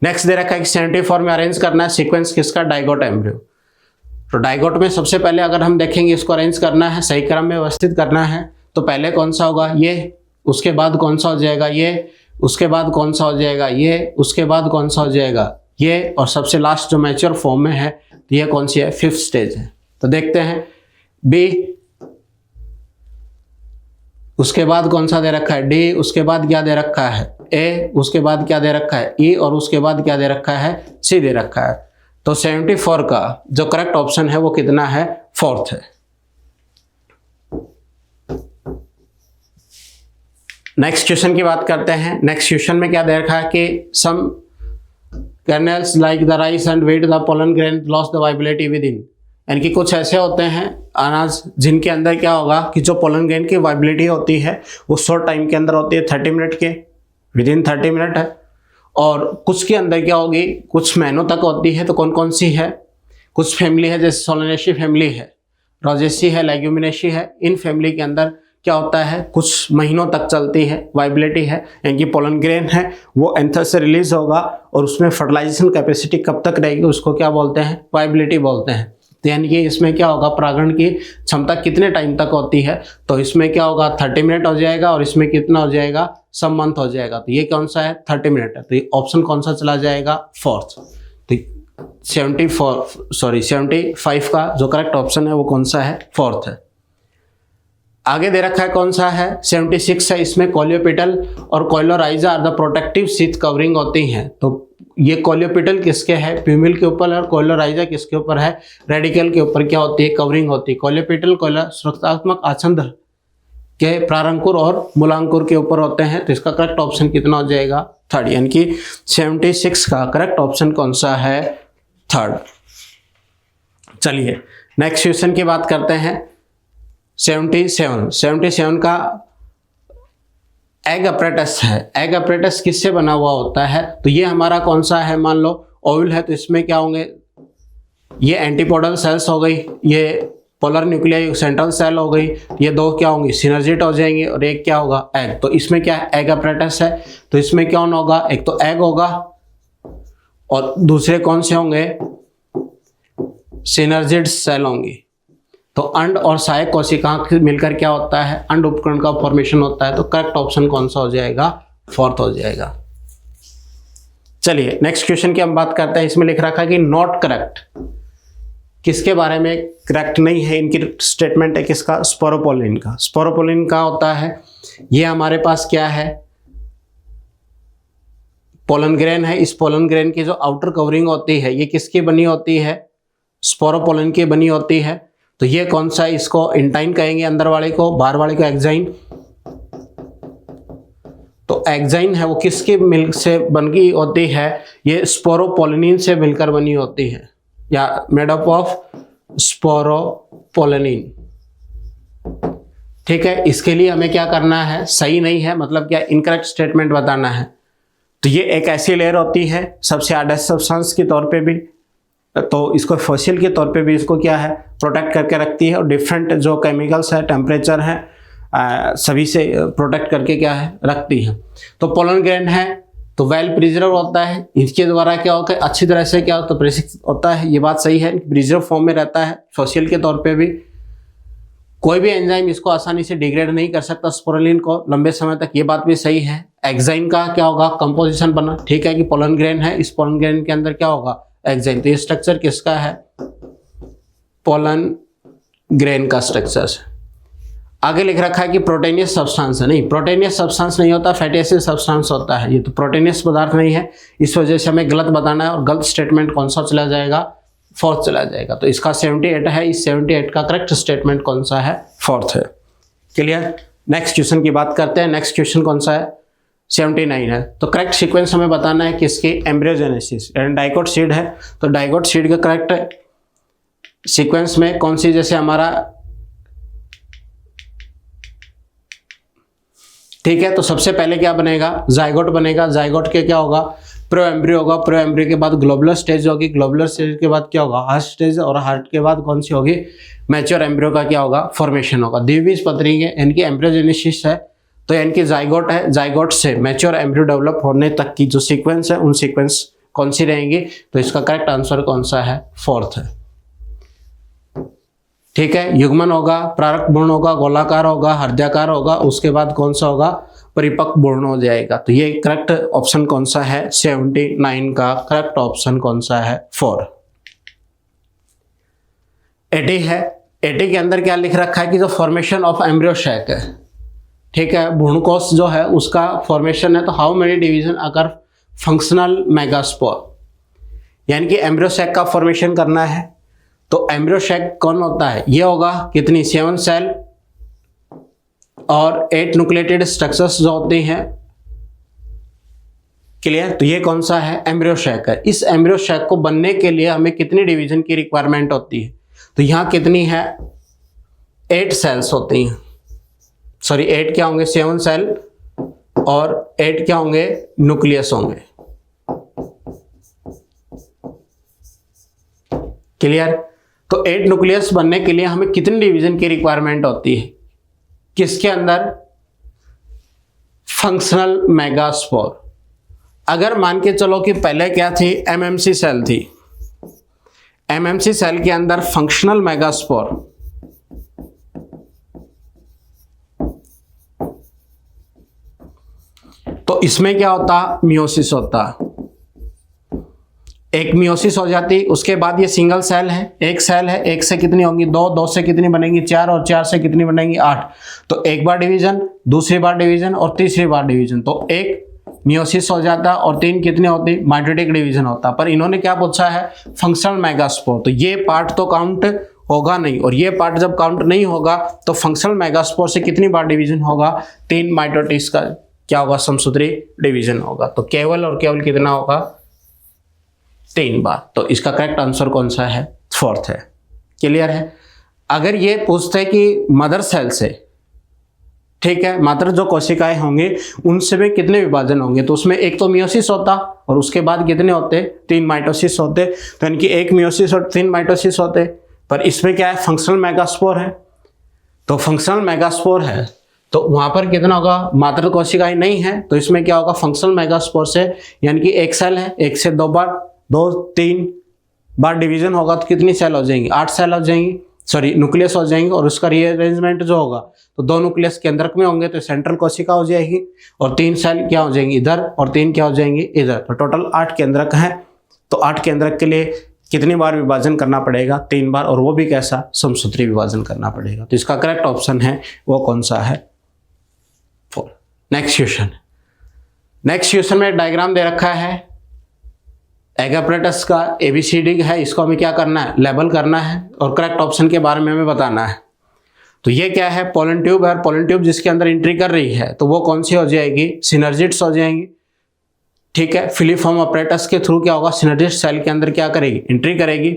नेक्स्ट दे रखा है कि 74 में अरेंज करना है सीक्वेंस किसका डाइगोट एम्ब्रियो। तो डाइगोट में सबसे पहले अगर हम देखेंगे इसको अरेंज करना है सही क्रम में व्यवस्थित करना है, तो पहले कौन सा होगा ये, उसके बाद कौन सा हो जाएगा ये, उसके बाद कौन सा हो जाएगा ये, उसके बाद कौन सा हो जाएगा ये, और सबसे लास्ट जो मैच्योर फॉर्म में है तो ये कौन सी है 5th स्टेज है। तो देखते हैं बी, उसके बाद कौन सा दे रखा है डी, उसके बाद क्या दे रखा है ए, उसके बाद क्या दे रखा है ई, और उसके बाद क्या दे रखा है सी दे रखा है। तो 74 का जो करेक्ट ऑप्शन है वो कितना है 4th है। नेक्स्ट क्वेश्चन की बात करते हैं। नेक्स्ट क्वेश्चन में क्या दे रखा है कि some kernels like the rice and wheat the pollen grain loss the viability within, यानी कि कुछ ऐसे होते हैं अनाज जिनके अंदर क्या होगा कि जो पोलन ग्रेन की वाइबिलिटी होती है वो शॉर्ट टाइम के अंदर होती है 30 मिनट के, विद इन 30 मिनट है, और कुछ के अंदर क्या होगी कुछ महीनों तक होती है। तो कौन कौन सी है, कुछ फैमिली है जैसे सोलेनेसी फैमिली है, रोजेसी है, लेग्यूमिनेसी है, इन फैमिली के अंदर क्या होता है कुछ महीनों तक चलती है वाइबिलिटी है, यानी कि पोलन ग्रेन है वो एंथर से रिलीज होगा और उसमें फर्टिलाइजेशन कैपेसिटी कब तक रहेगी उसको क्या बोलते हैं वाइबिलिटी बोलते हैं। तो यानी कि इसमें क्या होगा परागण की क्षमता कितने टाइम तक होती है, तो इसमें क्या होगा 30 मिनट हो जाएगा, और इसमें कितना हो जाएगा सम मंथ हो जाएगा। तो ये कौन सा है 30 मिनट है, तो ये ऑप्शन कौन सा चला जाएगा 4th। तो 75 का जो करेक्ट ऑप्शन है वो कौन सा है 4th है। आगे दे रखा है कौन सा है 76 है, इसमें कोलियोपिटल और coleorhiza are the protective sheath covering होती हैं। तो ये कोलियोपिटल किसके है, प्यूमिल के ऊपर, और कोइलोराइजा किसके ऊपर है, रेडिकल के ऊपर क्या होती है, कवरिंग होती है। कोलियोपिटल सुरक्षात्मक आछंद के प्रारंकुर और मूलांकुर के ऊपर होते हैं। तो इसका करेक्ट ऑप्शन कितना हो जाएगा, थर्ड, यानी कि 76 का करेक्ट ऑप्शन कौन सा है, थर्ड। चलिए नेक्स्ट क्वेश्चन की बात करते हैं। 77 का एग अपरेटस है। एग अपरेटस किससे बना हुआ होता है, तो ये हमारा कौन सा है, मान लो ओवल है, तो इसमें क्या होंगे, ये एंटीपोडल सेल्स हो गई, ये पोलर न्यूक्लियाई सेंट्रल सेल हो गई, ये दो क्या होंगी, सिनर्जिट हो जाएंगे, और एक क्या होगा, एग। तो इसमें क्या है, एग अपरेटस है, तो इसमें क्या होगा, एक तो एग होगा और दूसरे कौन से होंगे, सिनर्जिट सेल होंगी। तो अंड और सहायक कोशिकाएं मिलकर क्या होता है, अंड उपकरण का फॉर्मेशन होता है। तो करेक्ट ऑप्शन कौन सा हो जाएगा, फोर्थ हो जाएगा। चलिए नेक्स्ट क्वेश्चन की हम बात करते हैं। इसमें लिख रखा है कि नॉट करेक्ट, किसके बारे में करेक्ट नहीं है, इनकी स्टेटमेंट है किसका, स्पोरोपोलिन का। स्पोरोपोलिन का होता है, ये हमारे पास क्या है, पोलन ग्रेन है। इस पोलन ग्रेन की जो आउटर कवरिंग होती है ये किसकी बनी होती है, स्पोरोपोलिन की बनी होती है। तो ये कौन सा, इसको इंटाइन कहेंगे अंदर वाले को, बाहर वाले को एक्साइन। तो एक्साइन है वो किसकी मिल्क से बनी होती है, ये स्पोरोपोलिनिन से मिलकर बनी होती है, या मेड अप ऑफ स्पोरोपोलिनिन। ठीक है, इसके लिए हमें क्या करना है, सही नहीं है मतलब क्या, इनकरेक्ट स्टेटमेंट बताना है। तो ये एक ऐसी लेयर होती है सबसे हार्डेस्ट सब्सटेंस के तौर पे भी, तो इसको फॉसिल के तौर पे भी इसको क्या है, प्रोटेक्ट करके रखती है, और डिफरेंट जो केमिकल्स है, टेम्परेचर है, सभी से प्रोटेक्ट करके क्या है, रखती है। तो पोलन ग्रेन है तो वेल प्रिजर्व होता है, इसके द्वारा क्या होता है, अच्छी तरह से क्या होता है, प्रेसिक्स होता है। ये बात सही है, प्रिजर्व फॉर्म में रहता है, फॉसिल के तौर पे भी। कोई भी एंजाइम इसको आसानी से डिग्रेड नहीं कर सकता स्पोरुलिन को लंबे समय तक, ये बात भी सही है। एक्साइन का क्या होगा, कंपोजिशन बना, ठीक है, कि पोलन ग्रेन है, इस पोलन ग्रेन के अंदर क्या होगा, एक्साइन। तो ये स्ट्रक्चर किसका है, पोलन ग्रेन का स्ट्रक्चर। आगे लिख रखा है कि प्रोटीनियस सब्सटेंस है, नहीं प्रोटीनियस सब्सटेंस नहीं होता, फैटी एसिड सब्सटेंस होता है। ये तो प्रोटीनियस पदार्थ नहीं है, इस वजह से हमें गलत बताना है, और गलत स्टेटमेंट कौन सा चला जाएगा, फोर्थ चला जाएगा। तो इसका 78 है, इस 78 का करेक्ट स्टेटमेंट कौन सा है, फोर्थ है। क्लियर। नेक्स्ट क्वेश्चन की बात करते हैं। नेक्स्ट क्वेश्चन कौन सा है, 79 है। तो करेक्ट सीक्वेंस हमें बताना है किसकी, एम्ब्रियोजेनेसिस। डाइकोट सीड है, तो डाइकोट सीड का करेक्ट सीक्वेंस में कौन सी, जैसे हमारा, ठीक है, तो सबसे पहले क्या बनेगा, जाइगोट बनेगा। जाइगोट के क्या होगा, प्रो एम्ब्रियो होगा, प्रो एम्ब्रियो के बाद ग्लोबुलर स्टेज होगी, ग्लोबुलर स्टेज के बाद क्या होगा, हार्ट स्टेज, और हार्ट के बाद कौन सी होगी, मैच्योर एम्ब्रियो का क्या होगा, फॉर्मेशन होगा। द्विबीजपत्री है, इनकी एम्ब्रियोजेनेसिस है, तो इनकी जाइगोट है, जाइगोट से मैच्योर एम्ब्रियो डेवलप होने तक की जो सीक्वेंस है, उन सीक्वेंस कौन सी रहेंगी। तो इसका करेक्ट आंसर कौन सा है, फोर्थ है। ठीक है, युग्मन होगा, प्रारक भ्रूण होगा, गोलाकार होगा, हृदयाकार होगा, उसके बाद कौन सा होगा, परिपक्व भ्रूण हो जाएगा। तो ये करेक्ट ऑप्शन कौन सा है, 79 का करेक्ट ऑप्शन कौन सा है, 4। 80 है। 80 के अंदर क्या लिख रखा है कि जो फॉर्मेशन ऑफ एम्ब्रियो शैक है, ठीक है, भ्रूणकोश जो है उसका फॉर्मेशन है। तो हाउ मेनी डिवीजन अगर फंक्शनल मेगास्पोर, यानी कि एम्ब्रियो शैक का फॉर्मेशन करना है। तो एम्ब्रियो शैक कौन होता है, ये होगा कितनी, 7 सेल और 8 न्यूक्लिएटेड स्ट्रक्चर्स जो होते हैं। क्लियर। तो ये कौन सा है, एम्ब्रियो शैक है। इस एम्ब्रियो शैक को बनने के लिए हमें कितनी डिवीजन की रिक्वायरमेंट होती है, तो यहां कितनी है, 8 सेल्स होती हैं, सॉरी 8 क्या होंगे, 7 सेल और 8 क्या होंगे, न्यूक्लियस होंगे। क्लियर। तो 8 न्यूक्लियस बनने के लिए हमें कितनी डिवीजन की रिक्वायरमेंट होती है, किसके अंदर, फंक्शनल मेगास्पोर। अगर मान के चलो कि पहले क्या थी, एमएमसी सेल थी, एमएमसी सेल के अंदर फंक्शनल मेगास्पोर, तो इसमें क्या होता, मियोसिस होता। एक मियोसिस हो जाती, उसके बाद ये सिंगल सेल है, एक सेल है, एक से कितनी होंगी 2, 2 से कितनी बनेंगी 4 और 4 से कितनी बनेंगी 8। तो एक बार डिवीजन, दूसरी बार डिवीजन और तीसरी बार डिवीजन, तो एक मियोसिस हो जाता और 3 कितने होती माइटोटिक डिवीजन होता। पर इन्होंने क्या पूछा है फंक्शनल मेगास्पोर, तो ये पार्ट तो काउंट होगा नहीं, और ये पार्ट जब काउंट नहीं होगा तो फंक्शनल मेगास्पोर से कितनी बार डिवीजन होगा 3 माइटोटिस का क्या होगा समसूत्री डिवीजन होगा। तो केवल और केवल कितना होगा 3 बार। तो इसका करेक्ट आंसर कौन सा है 4th है। क्लियर है। अगर ये पूछते कि मदर सेल से, ठीक है, मात्र जो कोशिकाएं होंगे उनसे में कितने विभाजन होंगे, तो उसमें एक तो मियोसिस होता और उसके बाद कितने होते 3 माइटोसिस होते, तो यानी कि एक मियोसिस और 3 माइटोसिस होते। पर इसमें क्या है फंक्शनल मेगास्पोर है, तो फंक्शनल मेगास्पोर है तो वहां पर कितना होगा मात्र कोशिकाएं नहीं है, तो इसमें क्या होगा फंक्शनल मेगास्पोर से यानी कि एक सेल है, एक से 2 बार 2-3 बार डिवीजन होगा तो कितनी सेल हो जाएंगी 8 सेल हो जाएंगी, सॉरी न्यूक्लियस हो जाएंगे। और उसका रीअरेंजमेंट जो होगा तो 2 न्यूक्लियस केंद्रक में होंगे तो सेंट्रल कोशिका हो जाएगी, और 3 सेल क्या हो जाएंगी इधर और 3 क्या हो जाएंगी इधर। तो टोटल 8 केंद्रक हैं, तो 8 केंद्रक के लिए कितनी बार विभाजन करना पड़ेगा 3 बार, और वो भी कैसा समसूत्री विभाजन करना पड़ेगा। तो इसका करेक्ट ऑप्शन है वो कौन सा है 4। नेक्स्ट क्वेश्चन, नेक्स्ट क्वेश्चन में डायग्राम दे रखा है एग अपरेटस का ABCD है, इसको हमें क्या करना है लेबल करना है और करेक्ट ऑप्शन के बारे में हमें बताना है। तो ये क्या है पोलन ट्यूब है, पोलन ट्यूब जिसके अंदर एंट्री कर रही है तो वो कौन सी हो जाएगी सिनर्जिड्स हो जाएंगी, ठीक है। फिलीफॉर्म अपरेटस के थ्रू क्या होगा सिनर्जिड सेल के अंदर क्या करेगी एंट्री करेगी।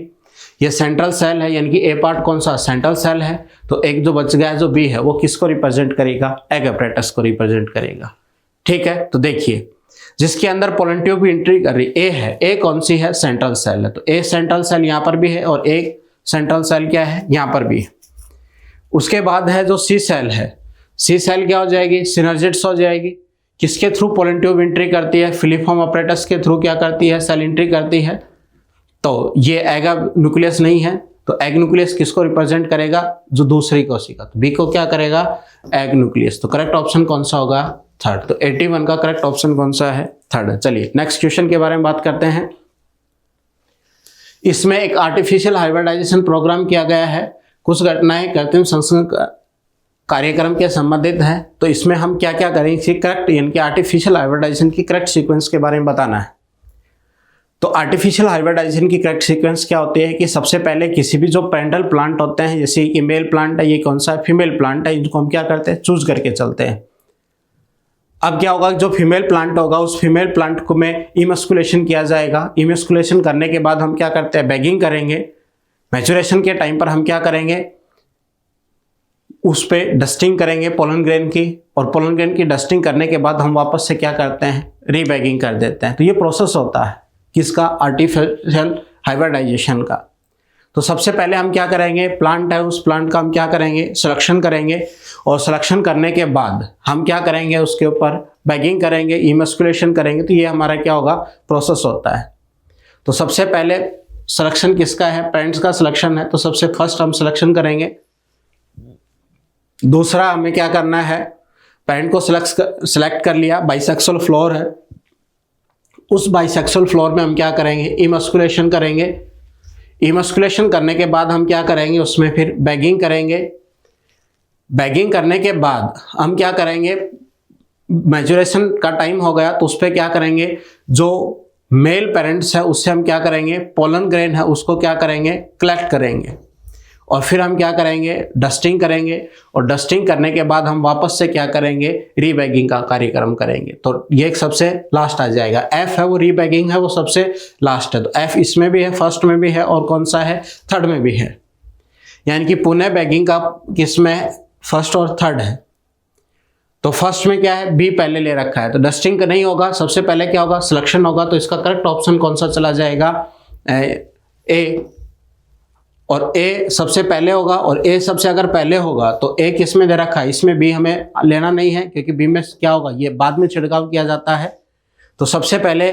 ये सेंट्रल सेल है यानी कि ए पार्ट कौन सा सेंट्रल सेल है, तो एक जो बच गया है जो बी है वो किसको रिप्रेजेंट करेगा एग अपरेटस को रिप्रेजेंट करेगा, ठीक है। तो देखिए जिसके अंदर पोलन ट्यूब भी एंट्री कर रही ए है, ए कौन सी है सेंट्रल सेल है, तो ए सेंट्रल सेल यहाँ पर भी है और एक सेंट्रल सेल क्या है यहाँ पर भी है। उसके बाद है जो सी सेल है, सी सेल क्या हो जाएगी सिनर्जिड्स हो जाएगी, किसके थ्रू पोलन ट्यूब एंट्री करती है फिलीफॉर्म अपरेटस के थ्रू क्या करती है सेल एंट्री करती है। तो ये एग न्यूक्लियस नहीं है, तो एग न्यूक्लियस किसको रिप्रेजेंट करेगा जो दूसरी कोशिका, तो बी को क्या करेगा एग न्यूक्लियस। तो करेक्ट ऑप्शन कौन सा होगा 3rd। तो 81 का करेक्ट ऑप्शन कौन सा है 3rd। चलिए नेक्स्ट क्वेश्चन के बारे में बात करते हैं। इसमें एक आर्टिफिशियल हाइब्रिडाइजेशन प्रोग्राम किया गया है, कुछ घटनाएं कृत्रिम संश्लेषण कार्यक्रम के संबंधित है। तो इसमें हम क्या क्या करेंगे करेक्ट यानी कि आर्टिफिशियल हाइब्रिडाइजेशन की करेक्ट सीक्वेंस के बारे में बताना है। तो आर्टिफिशियल हाइब्रिडाइजेशन की करेक्ट सीक्वेंस क्या होती है कि सबसे पहले किसी भी जो पेरेंटल प्लांट होते हैं जैसे कि मेल प्लांट है, ये कौन सा फीमेल प्लांट है, इनको हम क्या करते हैं चूज करके चलते हैं। अब क्या होगा जो फीमेल प्लांट होगा उस फीमेल प्लांट को में इमस्कुलेशन किया जाएगा, इमस्कुलेशन करने के बाद हम क्या करते हैं बैगिंग करेंगे, मैचुरेशन के टाइम पर हम क्या करेंगे उस पे डस्टिंग करेंगे पोलन ग्रेन की, और पोलन ग्रेन की डस्टिंग करने के बाद हम वापस से क्या करते हैं रीबैगिंग कर देते हैं। तो ये प्रोसेस होता है किसका आर्टिफिशियल हाइब्रिडाइजेशन का। तो सबसे पहले हम क्या करेंगे प्लांट है उस प्लांट का हम क्या करेंगे सिलेक्शन करेंगे, और सिलेक्शन करने के बाद हम क्या करेंगे उसके ऊपर बैगिंग करेंगे इमस्कुलेशन करेंगे। तो ये हमारा क्या होगा प्रोसेस होता है। तो सबसे पहले सिलेक्शन किसका है पेरेंट्स का सिलेक्शन है, तो सबसे फर्स्ट हम सिलेक्शन करेंगे। दूसरा हमें क्या करना है पेरेंट को सिलेक्ट कर लिया, बाइसेक्सुअल फ्लोर है, उस बाइसेक्सुअल फ्लोर में हम क्या करेंगे इमस्कुलेशन करेंगे। इमस्कुलेशन करने के बाद हम क्या करेंगे उसमें फिर बैगिंग करेंगे। बैगिंग करने के बाद हम क्या करेंगे मैचुरेशन का टाइम हो गया तो उस पर क्या करेंगे जो मेल पेरेंट्स है उससे हम क्या करेंगे पोलन ग्रेन है उसको क्या करेंगे कलेक्ट करेंगे, और फिर हम क्या करेंगे डस्टिंग करेंगे, और डस्टिंग करने के बाद हम वापस से क्या करेंगे रीबैगिंग का कार्यक्रम करेंगे। तो ये एक सबसे लास्ट आ जाएगा, एफ है वो रीबैगिंग है वो सबसे लास्ट है। तो एफ इसमें भी है फर्स्ट में भी है और कौन सा है 3rd में भी है, यानी कि पुनः बैगिंग का किसमें फर्स्ट और 3rd है। तो फर्स्ट में क्या है बी पहले ले रखा है, तो डस्टिंग का नहीं होगा, सबसे पहले क्या होगा सिलेक्शन होगा। तो इसका करेक्ट ऑप्शन कौन सा चला जाएगा ए, और ए सबसे पहले होगा, और ए सबसे अगर पहले होगा तो ए किस में दे रखा है इसमें बी हमें लेना नहीं है क्योंकि बी में क्या होगा ये बाद में छिड़काव किया जाता है। तो सबसे पहले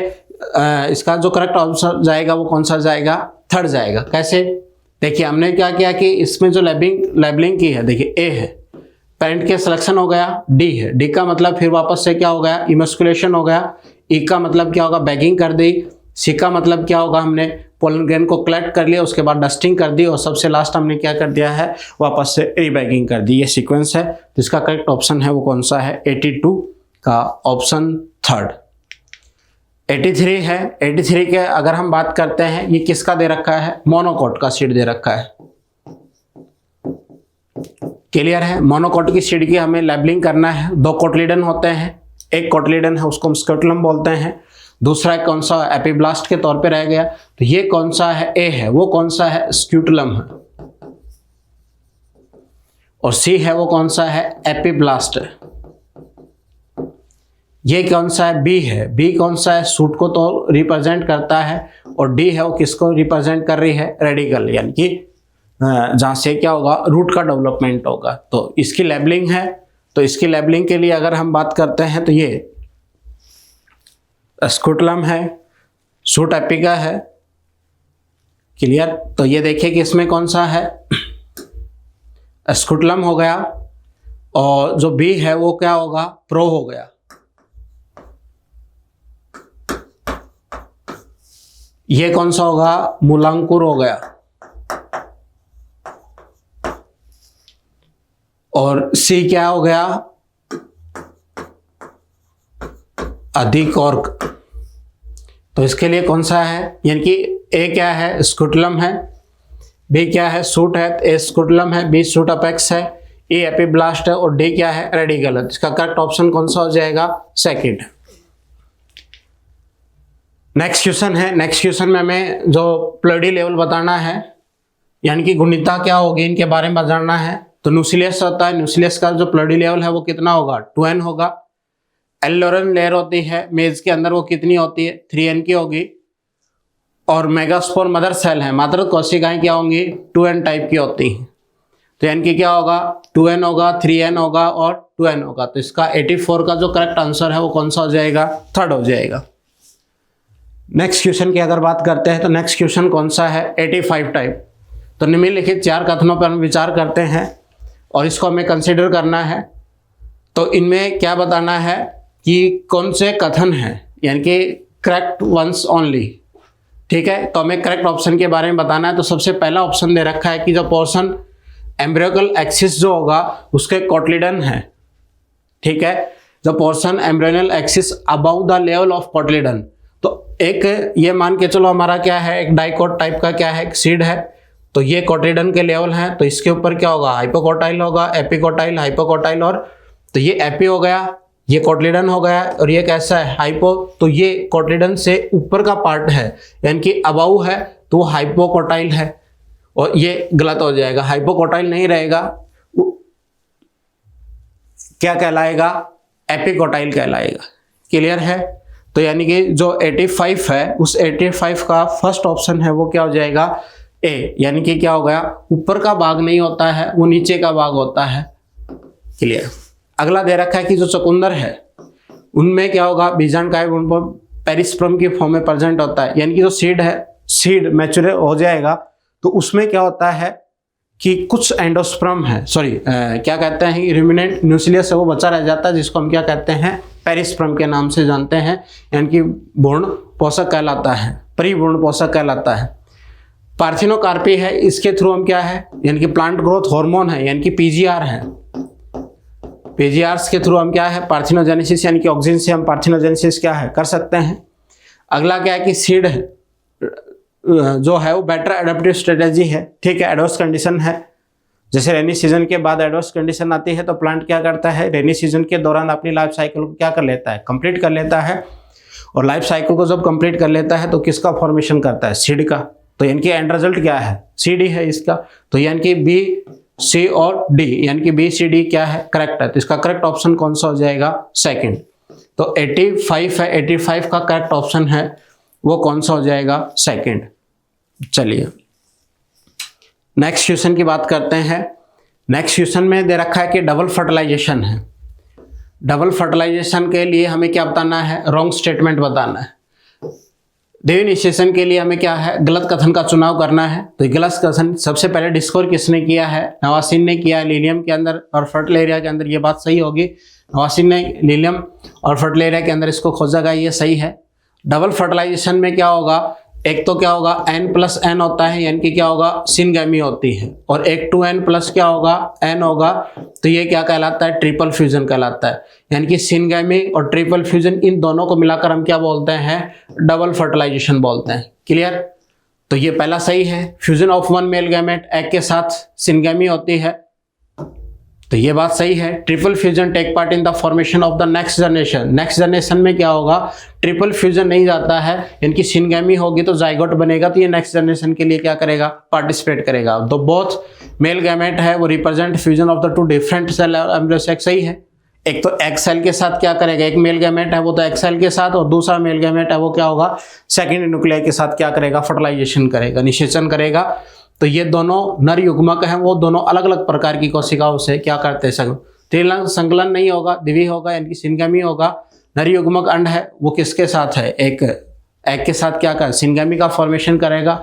इसका जो करेक्ट ऑप्शन जाएगा वो कौन सा जाएगा 3rd जाएगा। कैसे देखिए हमने क्या किया कि इसमें जो लेबलिंग की है देखिए ए है पेरेंट के सिलेक्शन हो गया, डी है डी का मतलब फिर वापस से क्या हो गया इमस्कुलेशन हो गया, ई का मतलब क्या होगा बैगिंग कर दी, सी का मतलब क्या होगा, हमने पोलन ग्रेन को कलेक्ट कर लिया, उसके बाद डस्टिंग कर दी और सबसे लास्ट हमने क्या कर दिया है, वापस से रीबैगिंग कर दी। ये सीक्वेंस है। तो इसका करेक्ट ऑप्शन है वो कौन सा है, 82 का ऑप्शन थर्ड। 83 है। 83 के अगर हम बात करते हैं, ये किसका दे रखा है, मोनोकोट का सीड दे रखा है। क्लियर है। मोनोकोट की सीड की हमें लेबलिंग करना है। 2 कोटलीडन होते हैं, एक कोटलीडन है उसको हम स्क्यूटुलम बोलते हैं, दूसरा कौन सा एपिब्लास्ट के तौर पे रह गया। तो ये कौन सा है, ए है, वो कौन सा है, स्क्यूटुलम है। और सी है वो कौन सा है, एपिब्लास्ट है। ये कौन सा है, बी है। बी कौन सा है, सूट को तो रिप्रेजेंट करता है, और डी है वो किसको रिप्रेजेंट कर रही है, रेडिकल, यानी कि जहां से क्या होगा, रूट का डेवलपमेंट होगा। तो इसकी लेबलिंग है। तो इसकी लेबलिंग के लिए अगर हम बात करते हैं तो ये स्क्यूटुलम है, सूट एपिका है। क्लियर। तो ये देखिए कि इसमें कौन सा है, स्क्यूटुलम हो गया, और जो बी है वो क्या होगा, प्रो हो गया। ये कौन सा होगा, मूलांकुर हो गया। और सी क्या हो गया, अधिकॉर्क। तो इसके लिए कौन सा है, यानी कि ए क्या है, स्क्यूटुलम है, बी क्या है, सूट है, ए स्क्यूटुलम है, बी सूट अपेक्स है, ए एपिब्लास्ट है, और डी क्या है, रेडिकल है। इसका करेक्ट ऑप्शन कौन सा हो जाएगा, सेकंड। नेक्स्ट क्वेश्चन है। नेक्स्ट क्वेश्चन में हमें जो प्लडी लेवल बताना है, यानी कि गुणिता क्या होगी, इनके बारे में जानना है। तो न्यूक्लियस होता है, न्यूक्लियस का जो प्लडी लेवल है वो कितना होगा, 2n होगा। एल्लोरन लेयर होती है मेज के अंदर, वो कितनी होती है, 3n की होगी। और मेगास्पोर मदर सेल है, मात्र कोशिकाएं क्या होंगी, 2n टाइप की होती हैं। तो n की क्या होगा, 2n होगा, 3n होगा और 2n होगा। तो इसका 84 का जो करेक्ट आंसर है वो कौन सा हो जाएगा, थर्ड हो जाएगा। नेक्स्ट क्वेश्चन की अगर बात करते हैं तो नेक्स्ट क्वेश्चन कौन सा है, 85 टाइप। तो निम्नलिखित 4 कथनों पर हम विचार करते हैं और इसको हमें कंसिडर करना है। तो इनमें क्या बताना है कि कौन से कथन हैं, यानी कि करेक्ट वंस ओनली। ठीक है। तो हमें करेक्ट ऑप्शन के बारे में बताना है। तो सबसे पहला ऑप्शन दे रखा है कि जो पोर्शन एम्ब्रियोकल एक्सिस जो होगा उसके कोटलीडन है। ठीक है। जो portion embryonal axis above the level of cotyledon, तो एक ये मान के चलो हमारा क्या है, एक डाइकोट टाइप का क्या है, एक सीड है। तो ये कोटलीडन के लेवल हैं, तो इसके ऊपर क्या होगा, हाइपोकोटाइल होगा, एपिकोटाइल, हाइपोकोटाइल। और तो ये एपी हो गया, ये कोटलीडन हो गया, और ये कैसा है, हाइपो। तो ये कोटलीडन से ऊपर का पार्ट है, यानी कि अबाउ है, तो वो हाइपोकोटाइल है। और ये गलत हो जाएगा, हाइपोकोटाइल नहीं रहेगा, क्या कहलाएगा, एपिकोटाइल कहलाएगा। क्लियर है। तो यानी कि जो 85 है उस 85 का फर्स्ट ऑप्शन है वो क्या हो जाएगा, ए। यानी कि क्या हो गया, ऊपर का भाग नहीं होता है, वो नीचे का भाग होता है। क्लियर। अगला दे रखा है कि जो चुकंदर है उनमें क्या होगा, बीजांडकाय पेरिस्पर्म की फॉर्म में प्रेजेंट होता है। यानी कि जो सीड है, सीड मैच्योर हो जाएगा तो उसमें क्या होता है कि कुछ एंडोस्पर्म है, क्या कहते हैं, रिमिनेंट न्यूक्लियस है वो बचा रह जाता है, जिसको हम क्या कहते हैं, पेरिस्पर्म के नाम से जानते हैं। यानी कि भ्रूण पोषक कहलाता है, परिभ्रूण पोषक कहलाता है। पार्थिनोकार्पी है, इसके थ्रू हम क्या है, यानी कि प्लांट ग्रोथ हार्मोन है, यानी कि पीजीआर है। पीजीआर्स के थ्रू हम क्या है, पार्थिनोजेनेसिस, यानी कि ऑक्सीजन से हम पार्थिनोजेनेसिस क्या है, कर सकते हैं। अगला क्या है कि सीड जो है वो बेटर एडाप्टिव स्ट्रेटेजी है। ठीक है। एडवर्स कंडीशन है, जैसे रेनी सीजन के बाद एडवर्स कंडीशन आती है तो प्लांट क्या करता है, रेनी सीजन के दौरान अपनी लाइफ साइकिल को क्या कर लेता है, कंप्लीट कर लेता है। और लाइफ साइकिल को जब कंप्लीट कर लेता है तो किसका फॉर्मेशन करता है, सीड का। तो यानी कि एंड रिजल्ट क्या है, सीडी है इसका। तो यानी कि बी, सी और डी, यानी कि बी, सी, डी क्या है, करेक्ट है। तो इसका करेक्ट ऑप्शन कौन सा हो जाएगा, सेकंड। तो 85 है, 85 का करेक्ट ऑप्शन है वो कौन सा हो जाएगा, सेकंड। चलिए नेक्स्ट क्वेश्चन की बात करते हैं। नेक्स्ट क्वेश्चन में दे रखा है कि डबल फर्टिलाइजेशन है। डबल फर्टिलाइजेशन के लिए हमें क्या बताना है, रॉन्ग स्टेटमेंट बताना है। डिफिनिशन के लिए हमें क्या है, गलत कथन का चुनाव करना है। तो गलत कथन सबसे पहले डिस्कवर किसने किया है, नवासिन ने किया है, लीलियम के अंदर और फर्टल एरिया के अंदर। ये बात सही होगी, नवासिन ने लीलियम और फर्टल एरिया के अंदर इसको खोजा गया, ये सही है। डबल फर्टिलाइजेशन में क्या होगा, एक तो क्या होगा n+n होता है, यानी कि क्या होगा सिनगैमी होती है, और एक 2n+ क्या होगा n होगा, तो ये क्या कहलाता है, ट्रिपल फ्यूजन कहलाता है। यानी कि सिनगैमी और ट्रिपल फ्यूजन, इन दोनों को मिलाकर हम क्या बोलते हैं, डबल फर्टिलाइजेशन बोलते हैं। क्लियर? तो ये पहला सही है, fusion of one male gamete, egg के साथ सिनगैमी होती है, तो ये बात सही है। Triple fusion take part in the formation of the next generation, next generation में क्या होगा, ट्रिपल फ्यूजन नहीं जाता है, इनकी सिनगैमी होगी तो जाइगोट बनेगा, तो ये नेक्स्ट जनरेशन के लिए क्या करेगा, पार्टिसिपेट करेगा। तो बोथ मेल गैमेट है वो represent fusion of the two different cell embryo sacs, सही है। एक तो एग सेल के साथ क्या करेगा, एक मेल गैमेट है वो तो एग सेल के साथ, और दूसरा मेल गैमेट है वो क्या होगा, सेकेंड न्यूक्लियाई के साथ क्या करेगा, फर्टिलाइजेशन करेगा, निषेचन करेगा। तो ये दोनों नर युग्मक हैं, वो दोनों अलग अलग प्रकार की कोशिकाओं से क्या करते हैं, त्रिलिंग संकलन नहीं होगा, द्विवीय होगा, यानी कि सिनगैमी होगा। नर युग्मक अंड है वो किसके साथ है, एक एग के साथ क्या कर सिनगैमी का फॉर्मेशन करेगा।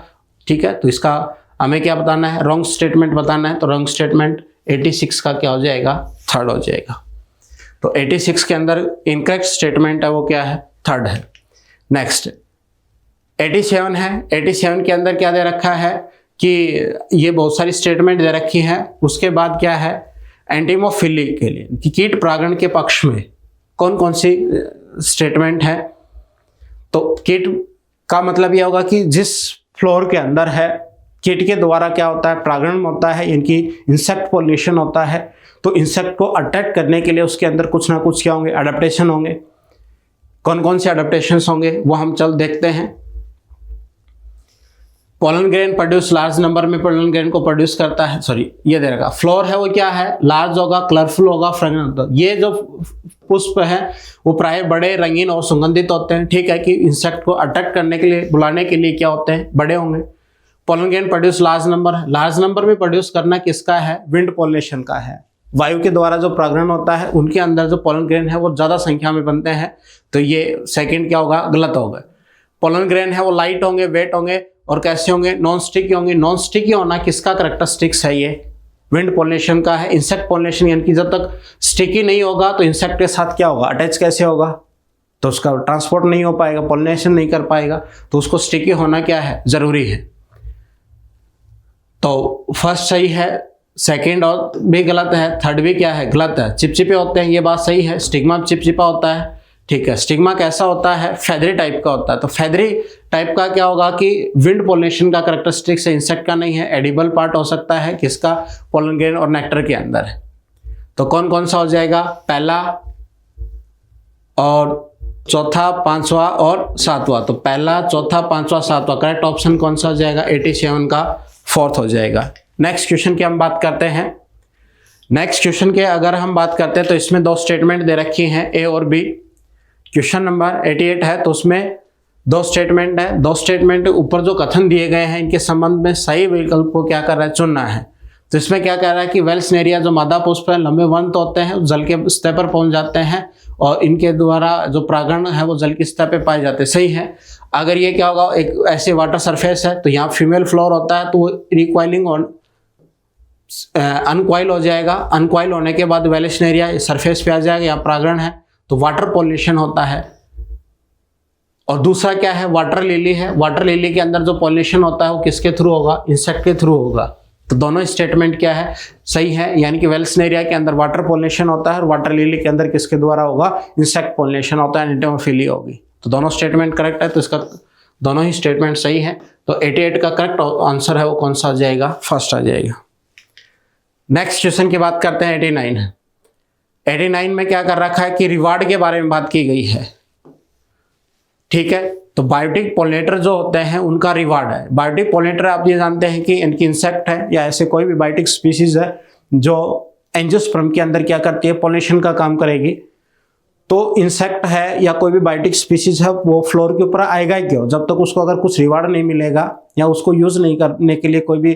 ठीक है, तो इसका हमें क्या बताना है, रॉन्ग स्टेटमेंट बताना है। तो रॉन्ग स्टेटमेंट 86 का क्या हो जाएगा, थर्ड हो जाएगा। तो 86 के अंदर इनकरेक्ट स्टेटमेंट है वो क्या है, थर्ड है। नेक्स्ट 87 है, 87 के अंदर क्या दे रखा है कि ये बहुत सारी स्टेटमेंट दे रखी है। उसके बाद क्या है, एंटीमोफिली के लिए कि कीट परागण के पक्ष में कौन कौन सी स्टेटमेंट है। तो कीट का मतलब यह होगा कि जिस फ्लोर के अंदर है कीट के द्वारा क्या होता है, परागण होता है, इनकी इंसेक्ट पॉलिनेशन होता है। तो इंसेक्ट को अट्रैक्ट करने के लिए उसके अंदर कुछ ना कुछ क्या होंगे, अडेप्टेशन होंगे। कौन कौन से अडेप्टेशन होंगे वो हम चल देखते हैं। Pollen grain produce large number में पोलन ग्रेन को प्रोड्यूस करता है, सॉरी ये दे रखा, फ्लोर है वो क्या है, लार्ज होगा, कलरफुल होगा, फ्रेगनेंट होगा। ये जो पुष्प है वो प्राय बड़े, रंगीन और सुगंधित होते हैं। ठीक है, कि इंसेक्ट को अट्रैक्ट करने के लिए, बुलाने के लिए क्या होते हैं, बड़े होंगे। Pollen grain produce large number, large number में प्रोड्यूस करना किसका है, विंड पोलिनेशन का है। वायु के द्वारा जो परागण होता है उनके अंदर जो पोलन ग्रेन है वो ज्यादा संख्या में बनते हैं। तो ये सेकंड क्या होगा, गलत होगा। पोलन ग्रेन है वो लाइट होंगे, वेट होंगे, और कैसे होंगे, नॉन स्टिकी होंगे। नॉन स्टिकी होना किसका करेक्टरिस्टिक्स है, ये विंड पोलिनेशन का है। इंसेक्ट पोलिनेशन यानी कि जब तक स्टिकी नहीं होगा तो इंसेक्ट के साथ क्या होगा, अटैच कैसे होगा, तो उसका ट्रांसपोर्ट नहीं हो पाएगा, पोलिनेशन नहीं कर पाएगा, तो उसको स्टिकी होना क्या है, जरूरी है। तो फर्स्ट सही है, सेकेंड और भी गलत है, थर्ड भी क्या है, गलत है। चिपचिपे होते हैं, ये बात सही है। स्टिग्मा चिपचिपा होता है, ठीक है। स्टिग्मा कैसा होता है, फेदरी टाइप का होता है। तो फेदरी टाइप का क्या होगा कि विंड पोलिनेशन का करेक्टरिस्टिक्स है, इंसेक्ट का नहीं है। एडिबल पार्ट हो सकता है किसका, पोलन ग्रेन और नेक्टर के अंदर है। तो कौन कौन सा हो जाएगा, पहला और चौथा, पांचवा और सातवां। तो पहला, चौथा, पांचवा, सातवां, करेक्ट ऑप्शन कौन सा हो जाएगा, 87 का फोर्थ हो जाएगा। नेक्स्ट क्वेश्चन की हम बात करते हैं। नेक्स्ट क्वेश्चन के अगर हम बात करते हैं तो इसमें दो स्टेटमेंट दे रखी हैं, ए और बी। क्वेश्चन नंबर 88 है, तो उसमें दो स्टेटमेंट है। दो स्टेटमेंट ऊपर जो कथन दिए गए हैं इनके संबंध में सही विकल्प को क्या कर रहा है, चुनना है। तो इसमें क्या कह रहा है कि वेल्सनेरिया जो मादा पुष्प है, लंबे वंत होते हैं, जल के सतह पर पहुंच जाते हैं, और इनके द्वारा जो परागण है वो जल की सतह पे पाए जाते हैं, सही है। अगर ये क्या होगा, एक ऐसे वाटर सरफेस है तो यहाँ फीमेल फ्लोर होता है, तो रिक्वाइलिंग अनक्वाइल हो जाएगा। अनक्वाइल होने के बाद वेल्सनेरिया सरफेस पे आ जाएगा, यहाँ परागण है तो वाटर पॉलिनेशन होता है। और दूसरा क्या है, वाटर लिली है। वाटर लिली के अंदर जो पॉलिनेशन होता है वो किसके थ्रू होगा, इंसेक्ट के थ्रू होगा। तो दोनों स्टेटमेंट क्या है, सही है। यानी कि वेल्सनेरिया के अंदर वाटर पॉलिनेशन होता है और वाटर लिली के अंदर किसके द्वारा होगा, इंसेक्ट पॉलिनेशन होता है, एंटीमोफिली होगी। तो दोनों स्टेटमेंट करेक्ट है, तो इसका दोनों ही स्टेटमेंट सही है। तो 88 का करेक्ट आंसर है वो कौन सा आ जाएगा, फर्स्ट आ जाएगा। नेक्स्ट क्वेश्चन की बात करते हैं, 89 है। 89 में क्या कर रखा है कि रिवार्ड के बारे में बात की गई है, ठीक है। तो बायोटिक पॉलिनेटर जो होते हैं उनका रिवार्ड है। बायोटिक पॉलिनेटर आप ये जानते हैं कि इनकी इंसेक्ट है या ऐसे कोई भी बायोटिक स्पीसीज है जो एंजियोस्पर्म के अंदर क्या करती है, पॉलिनेशन का काम करेगी। तो इंसेक्ट है या कोई भी बायोटिक स्पीसीज है वो फ्लोर के ऊपर आएगा ही क्यों, जब तक उसको अगर कुछ रिवार्ड नहीं मिलेगा या उसको यूज नहीं करने के लिए कोई भी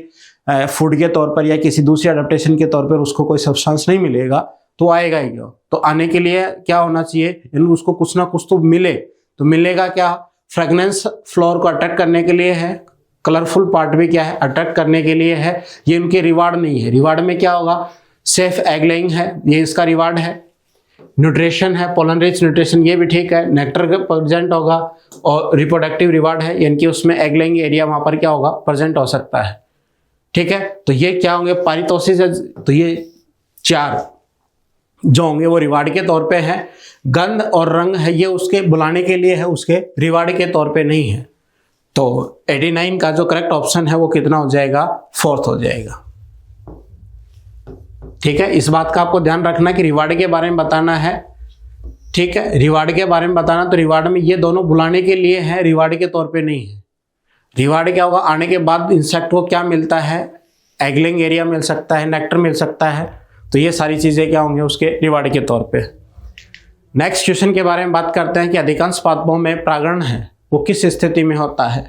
फूड के तौर पर या किसी दूसरी अडेप्टेशन के तौर पर उसको कोई सब्सटेंस नहीं मिलेगा तो आएगा ही क्यों। तो आने के लिए क्या होना चाहिए, उसको कुछ ना कुछ तो मिले। तो मिलेगा क्या, फ्रेगनेंस फ्लोर को अट्रैक्ट करने के लिए है, कलरफुल पार्ट भी क्या है, अट्रैक्ट करने के लिए है। ये उनके रिवार्ड नहीं है। रिवार्ड में क्या होगा, सेफ एग लेइंग है, ये इसका रिवार्ड है। न्यूट्रिशन है, पोलन रिच न्यूट्रिशन, ये भी ठीक है। नेक्टर प्रेजेंट होगा और रिप्रोडक्टिव रिवार्ड है, यानी कि उसमें एग लेइंग एरिया वहाँ पर क्या होगा, प्रेजेंट हो सकता है। ठीक है, तो ये क्या होंगे, पारितोषिक है, तो ये 4 जो होंगे वो रिवार्ड के तौर पे है। गंध और रंग है, ये उसके बुलाने के लिए है, उसके रिवार्ड के तौर पे नहीं है। तो 89 का जो करेक्ट ऑप्शन है वो कितना हो जाएगा, 4th हो जाएगा। ठीक है, इस बात का आपको ध्यान रखना कि रिवार्ड के बारे में बताना है। ठीक है, रिवार्ड के बारे में बताना, तो रिवार्ड में ये दोनों बुलाने के लिए है, रिवार्ड के तौर पे नहीं है। रिवार्ड क्या होगा, आने के बाद इंसेक्ट को क्या मिलता है, एग लेइंग एरिया मिल सकता है, नेक्टर मिल सकता है, तो ये सारी चीजें क्या होंगे उसके रिवार्ड के तौर पे। नेक्स्ट क्वेश्चन के बारे में बात करते हैं कि अधिकांश पादपों में परागण है वो किस स्थिति में होता है।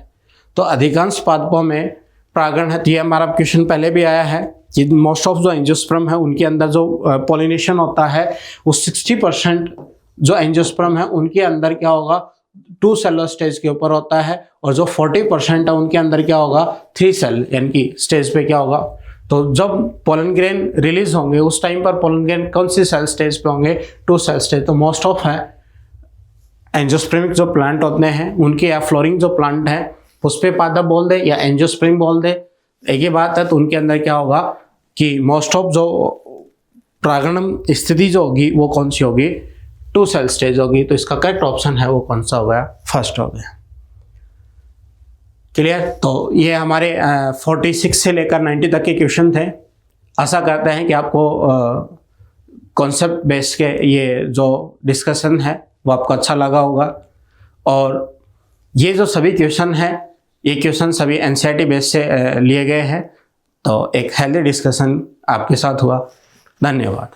तो अधिकांश पादपों में परागण है, ये हमारा क्वेश्चन पहले भी आया है कि मोस्ट ऑफ जो एंजियोस्पर्म है उनके अंदर जो पॉलिनेशन होता है वो 60% जो एंजियोस्पर्म है उनके अंदर क्या होगा, 2 सेलुलर स्टेज के ऊपर होता है, और जो 40% है उनके अंदर क्या होगा, 3 सेल यानी कि स्टेज पे क्या होगा। तो जब पोलन ग्रेन रिलीज होंगे उस टाइम पर पोलन ग्रेन कौन सी सेल स्टेज पे होंगे, 2 सेल स्टेज। तो मोस्ट ऑफ है एंजियोस्पर्मिक जो प्लांट होते हैं उनके, या फ्लोरिंग जो प्लांट है पुष्पे पादप बोल दे या एंजियोस्पर्म बोल दे, एक ही बात है। तो उनके अंदर क्या होगा कि मोस्ट ऑफ जो परागण स्थिति जो होगी वो कौन सी होगी, 2 सेल स्टेज होगी। तो इसका करेक्ट ऑप्शन है वो कौन सा हो गया, फर्स्ट हो गया। क्लियर। तो ये हमारे 46 से लेकर 90 तक के क्वेश्चन थे। आशा करते हैं कि आपको कॉन्सेप्ट बेस के ये जो डिस्कशन है वो आपको अच्छा लगा होगा। और ये जो सभी क्वेश्चन हैं ये क्वेश्चन सभी एनसीईआरटी बेस से लिए गए हैं। तो एक हेल्दी डिस्कशन आपके साथ हुआ। धन्यवाद।